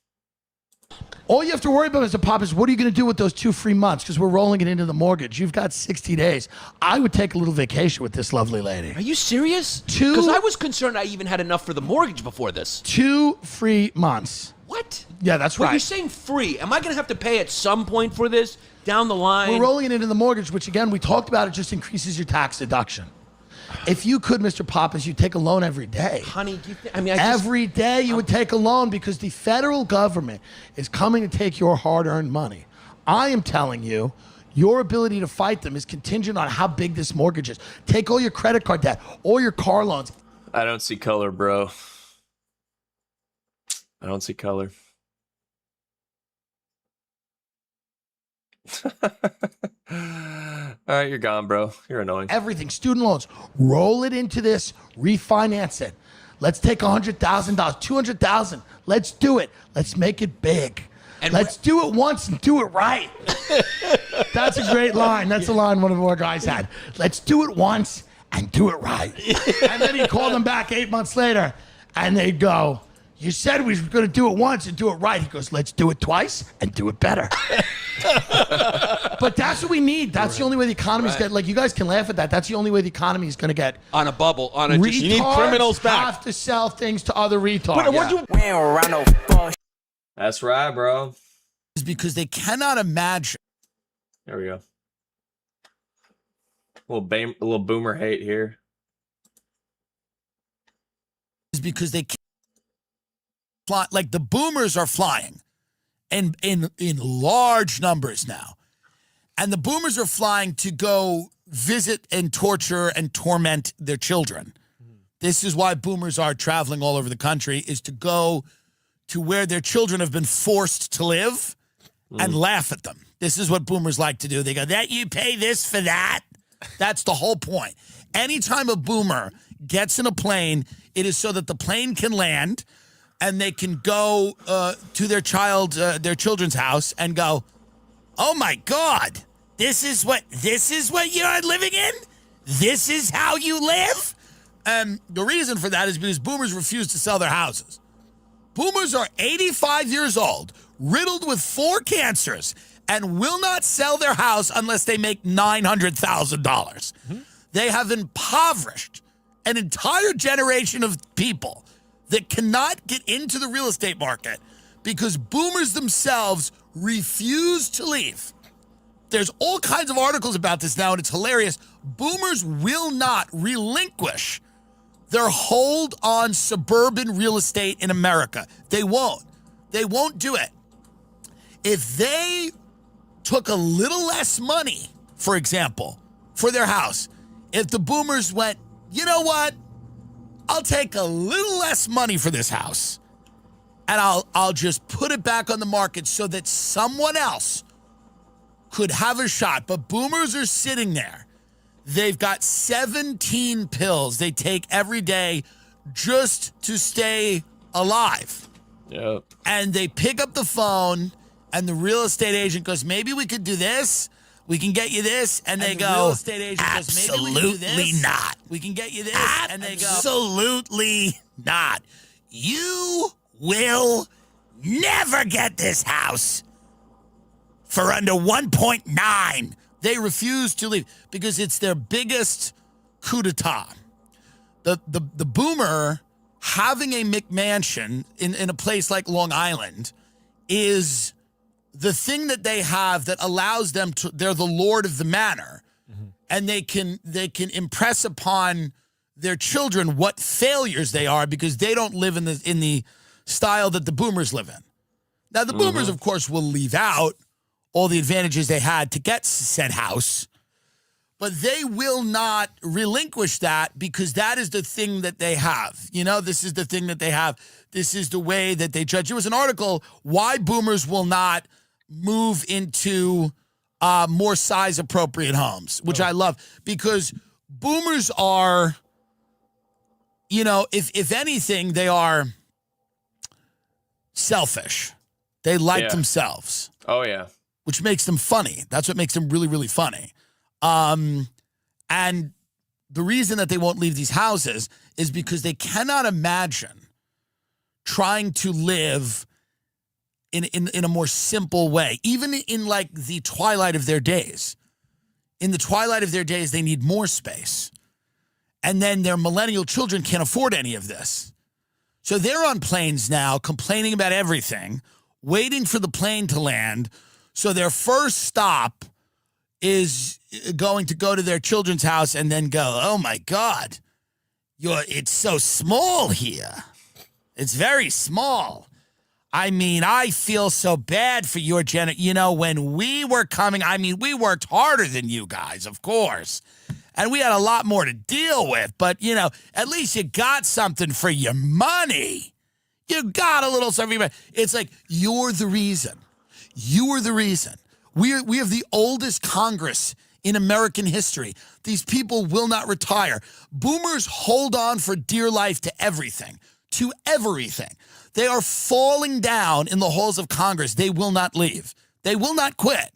All you have to worry about, Mr. Pop, is what are you going to do with those 2 free months? Because we're rolling it into the mortgage. You've got 60 days. I would take a little vacation with this lovely lady. Are you serious? Because I was concerned I even had enough for the mortgage before this. 2 free months. What? Yeah, that's right. You're saying free. Am I going to have to pay at some point for this down the line? We're rolling it into the mortgage, which, again, we talked about. It just increases your tax deduction. If you could, Mr. Pappas, you'd take a loan every day. Honey, do you think... Every day you would take a loan because the federal government is coming to take your hard-earned money. I am telling you, your ability to fight them is contingent on how big this mortgage is. Take all your credit card debt, all your car loans. I don't see color, bro. I don't see color. All right, you're gone, bro. You're annoying. Everything, student loans, roll it into this, refinance it. Let's take $100,000, $200,000. Let's do it. Let's make it big. And let's do it once and do it right. That's a great line. That's a line one of our guys had. Let's do it once and do it right. And then he'd call them back 8 months later, and they'd go, you said we were going to do it once and do it right. He goes, let's do it twice and do it better. But that's what we need. That's the only way the economy's get. Like, you guys can laugh at that. That's the only way the economy is going to get on a bubble. Retards you need criminals back. Have to sell things to other retards. That's right, bro. Is because they cannot imagine. There we go. A little boomer hate here. Is because they can't fly, like the boomers are flying in large numbers now. And the boomers are flying to go visit and torture and torment their children. This is why boomers are traveling all over the country, is to go to where their children have been forced to live and laugh at them. This is what boomers like to do. They go, that you pay this for that? That's the whole point. Anytime a boomer gets in a plane, it is so that the plane can land and they can go to their children's house and go, oh my God, this is what you're living in? This is how you live? And the reason for that is because boomers refuse to sell their houses. Boomers are 85 years old, riddled with 4 cancers, and will not sell their house unless they make $900,000. They have impoverished an entire generation of people that cannot get into the real estate market because boomers themselves refuse to leave. There's all kinds of articles about this now, and it's hilarious. Boomers will not relinquish their hold on suburban real estate in America. They won't. They won't do it. If they took a little less money, for example, for their house, if the boomers went, you know what? I'll take a little less money for this house and I'll just put it back on the market so that someone else could have a shot. But boomers are sitting there. They've got 17 pills they take every day just to stay alive. Yep. And they pick up the phone and the real estate agent goes, maybe we could do this. We can get you this. And they go, real estate agent goes, maybe we can do this. Not. We can get you this. And they go, absolutely not. You will never get this house for under 1.9. They refuse to leave because it's their biggest coup d'etat. The boomer having a McMansion in a place like Long Island is the thing that they have that allows them to, they're the lord of the manor, and they can impress upon their children what failures they are because they don't live in the style that the boomers live in. Now, the boomers, of course, will leave out all the advantages they had to get said house, but they will not relinquish that because that is the thing that they have. You know, this is the thing that they have. This is the way that they judge. There was an article, why boomers will not move into more size-appropriate homes, which I love, because boomers are, you know, if anything, they are selfish. They like themselves. Oh, yeah. Which makes them funny. That's what makes them really, really funny. And the reason that they won't leave these houses is because they cannot imagine trying to live in a more simple way, even in like the twilight of their days. In the twilight of their days, they need more space. And then their millennial children can't afford any of this. So they're on planes now complaining about everything, waiting for the plane to land. So their first stop is going to go to their children's house and then go, oh my God, it's so small here. It's very small. I mean, I feel so bad for your you know, when we were coming, I mean, we worked harder than you guys, of course. And we had a lot more to deal with, but you know, at least you got something for your money. You got a little something. It's like, you're the reason. You are the reason. We have the oldest Congress in American history. These people will not retire. Boomers hold on for dear life to everything. To everything. They are falling down in the halls of Congress. They will not leave. They will not quit.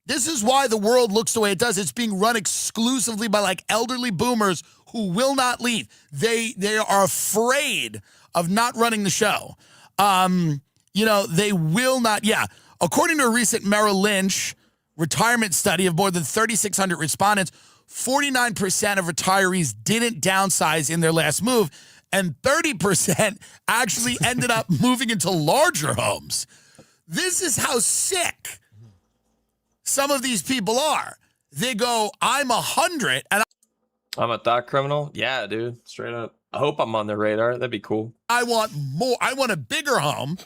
This is why the world looks the way it does. It's being run exclusively by like elderly boomers who will not leave. They are afraid of not running the show. You know, they will not. Yeah. According to a recent Merrill Lynch retirement study of more than 3,600 respondents, 49% of retirees didn't downsize in their last move, and 30% actually ended up moving into larger homes. This is how sick some of these people are. They go, I'm 100 and I'm a thought criminal? Yeah, dude. Straight up. I hope I'm on their radar. That'd be cool. I want more. I want a bigger home.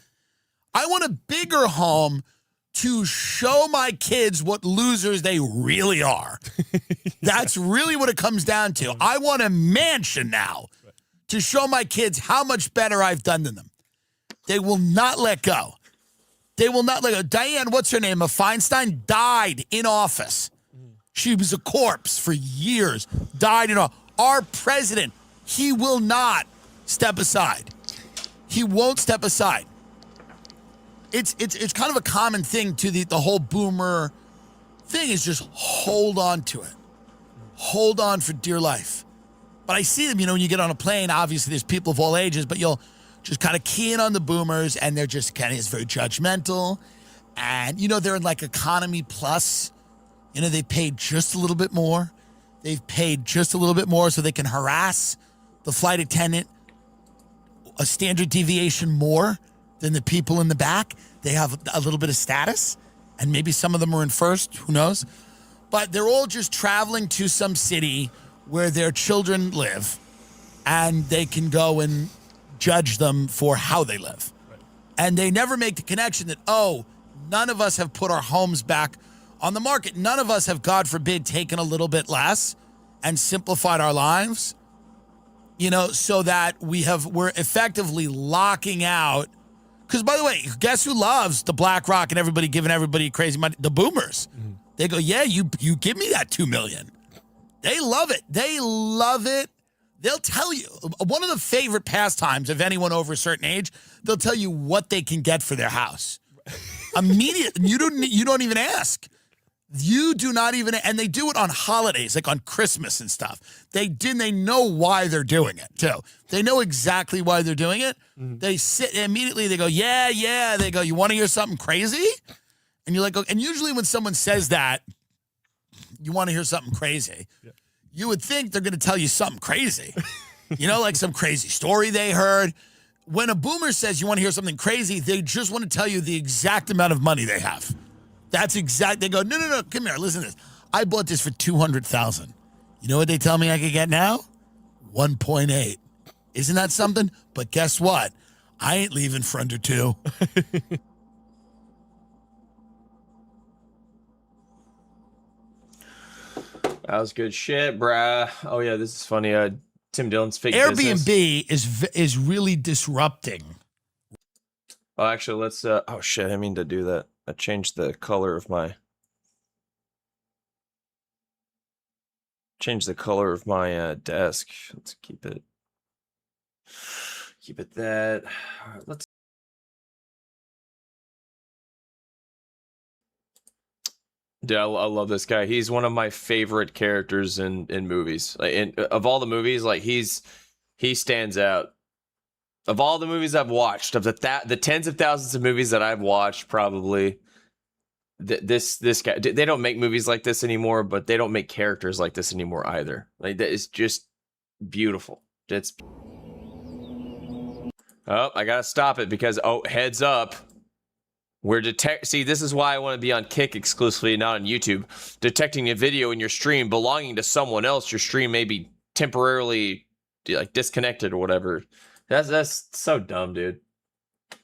I want a bigger home to show my kids what losers they really are. That's really what it comes down to. I want a mansion now to show my kids how much better I've done than them. They will not let go. They will not let go. Diane, what's her name? Feinstein died in office. She was a corpse for years. Died in office. Our president, he will not step aside. He won't step aside. It's kind of a common thing to the whole boomer thing is just hold on to it. Hold on for dear life. But I see them, you know, when you get on a plane, obviously there's people of all ages, but you'll just kind of key in on the boomers and they're just kind of, it's very judgmental. And, you know, they're in like economy plus. You know, they paid just a little bit more. They've paid just a little bit more so they can harass the flight attendant a standard deviation more than the people in the back. They have a little bit of status, and maybe some of them are in first, who knows? But they're all just traveling to some city where their children live, and they can go and judge them for how they live. And they never make the connection that, oh, none of us have put our homes back on the market. None of us have, God forbid, taken a little bit less and simplified our lives, you know, so that we're effectively locking out. Because, by the way, guess who loves the BlackRock and everybody giving everybody crazy money? The boomers. They go, yeah, you give me that $2 million. They love it. They love it. They'll tell you, one of the favorite pastimes of anyone over a certain age, they'll tell you what they can get for their house. Immediately. You don't even ask. You do not even, and they do it on holidays, like on Christmas and stuff. They know why they're doing it too. They know exactly why they're doing it. They sit immediately, they go, yeah. They go, you want to hear something crazy? And you're like, okay. And usually when someone says that, you want to hear something crazy, you would think they're going to tell you something crazy. You know, like some crazy story they heard. When a boomer says you want to hear something crazy, they just want to tell you the exact amount of money they have. That's exact. They go, no, come here, listen to this. I bought this for $200,000. You know what they tell me I could get now? 1.8. Isn't that something? But guess what? I ain't leaving for under 2. That was good shit, bruh. Oh yeah, this is funny. Tim Dillon's fake Airbnb business is really disrupting. Oh, actually, let's. Oh shit, I didn't mean to do that. I changed the color of my. Desk. Let's keep it. Keep it that. All right, let's. Dude, I love this guy. He's one of my favorite characters in movies. Like, of all the movies, like he stands out. Of all the movies I've watched, of the tens of thousands of movies that I've watched, probably this guy. They don't make movies like this anymore, but they don't make characters like this anymore either. Like that is just beautiful. It's. Oh, I gotta stop it because heads up. See, this is why I want to be on Kick exclusively, not on YouTube. Detecting a video in your stream belonging to someone else, your stream may be temporarily like disconnected or whatever. That's so dumb, dude.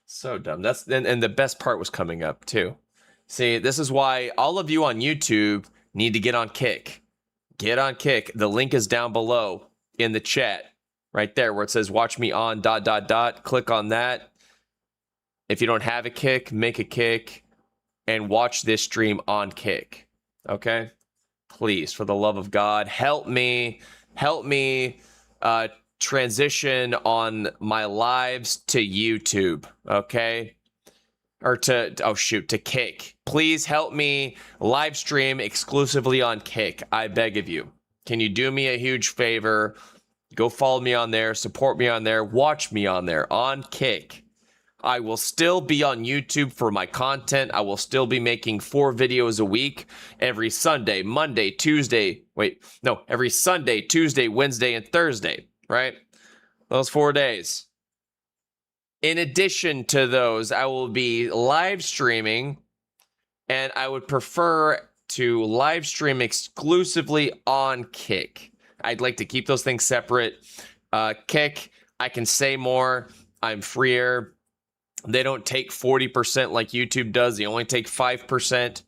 So dumb. And the best part was coming up too. See, this is why all of you on YouTube need to get on Kick. Get on Kick. The link is down below in the chat, right there where it says "Watch me on .. Click on that. If you don't have a Kick, make a Kick and watch this stream on Kick. Okay? Please, for the love of God, help me transition on my lives to YouTube, okay? Or to Kick. Please help me live stream exclusively on Kick. I beg of you. Can you do me a huge favor? Go follow me on there, support me on there, watch me on there on Kick. I will still be on YouTube for my content. I will still be making 4 videos a week every Sunday, Monday, Tuesday. Every Sunday, Tuesday, Wednesday, and Thursday, right? Those 4 days. In addition to those, I will be live streaming, and I would prefer to live stream exclusively on Kick. I'd like to keep those things separate. Kick, I can say more. I'm freer. They don't take 40% like YouTube does. They only take 5%.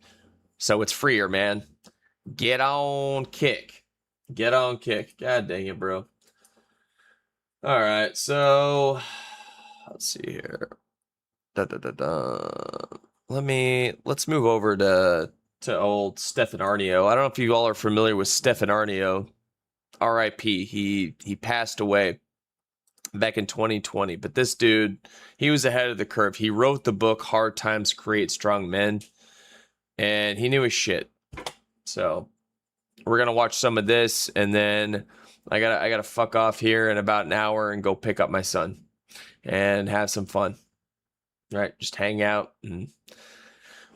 So it's freer, man. Get on Kick. Get on Kick. God dang it, bro. All right, so let's see here. Let's move over to old Stefan Arnio. I don't know if you all are familiar with Stefan Arnio. R.I.P. He passed away back in 2020, but this dude, he was ahead of the curve. He wrote the book Hard Times Create Strong Men, and he knew his shit. So we're gonna watch some of this, and then I gotta fuck off here in about an hour and go pick up my son and have some fun. Right, just hang out and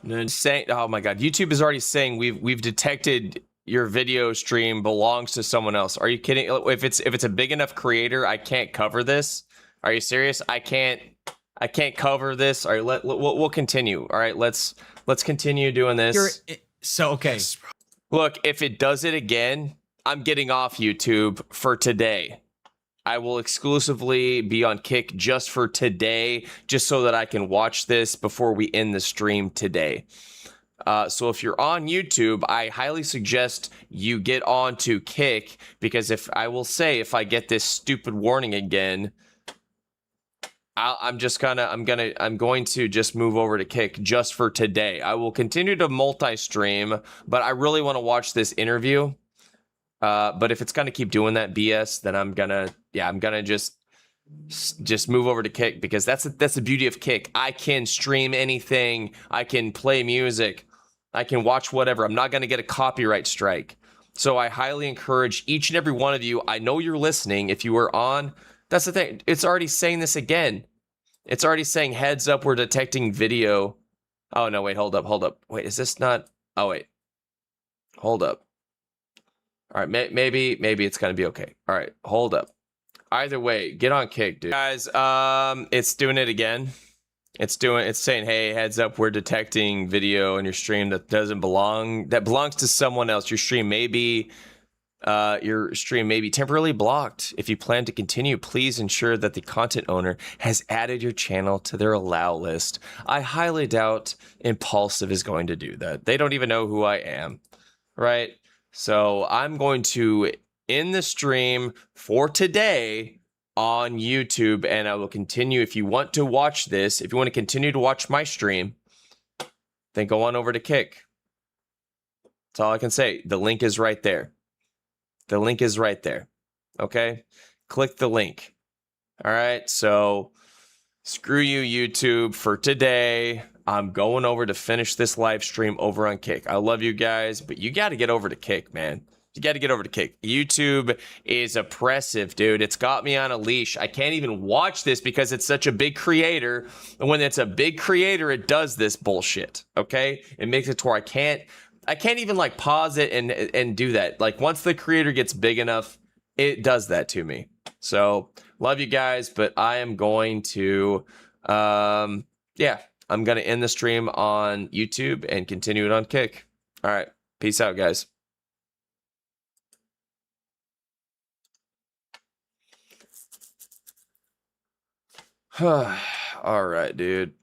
then say, oh my God, YouTube is already saying we've detected your video stream belongs to someone else. Are you kidding? If it's a big enough creator, I can't cover this. Are you serious? I can't cover this. All right, we'll continue. All right, let's continue doing this. Okay. Look, if it does it again, I'm getting off YouTube for today. I will exclusively be on Kick just for today, just so that I can watch this before we end the stream today. So if you're on YouTube, I highly suggest you get on to Kick, because if I get this stupid warning again, I'm going to just move over to Kick just for today. I will continue to multi-stream, but I really want to watch this interview. But if it's gonna keep doing that BS, then I'm gonna just move over to Kick, because that's the beauty of Kick. I can stream anything, I can play music, I can watch whatever. I'm not gonna get a copyright strike. So I highly encourage each and every one of you. I know you're listening. If you were on, that's the thing. It's already saying this again. It's already saying heads up, we're detecting video. Oh no, wait, hold up. Wait, is this not? Oh wait, hold up. All right, maybe it's gonna be okay. All right, hold up. Either way, get on Kick, dude. Guys, it's doing it again. It's saying, hey, heads up, we're detecting video in your stream that belongs to someone else. Your stream may be temporarily blocked. If you plan to continue, please ensure that the content owner has added your channel to their allow list. I highly doubt Impulsive is going to do that. They don't even know who I am, right? So I'm going to end the stream for today on YouTube, and I will continue. If you want to watch this, if you want to continue to watch my stream, then go on over to Kick. That's all I can say. The link is right there. The link is right there. Okay? Click the link. All right? So screw you, YouTube, for today. I'm going over to finish this live stream over on Kick. I love you guys, but you got to get over to Kick, man. You got to get over to Kick. YouTube is oppressive, dude. It's got me on a leash. I can't even watch this because it's such a big creator. And when it's a big creator, it does this bullshit, okay? It makes it to where I can't even like pause it and do that. Like once the creator gets big enough, it does that to me. So love you guys, but I am going to, I'm going to end the stream on YouTube and continue it on Kick. All right. Peace out, guys. All right, dude.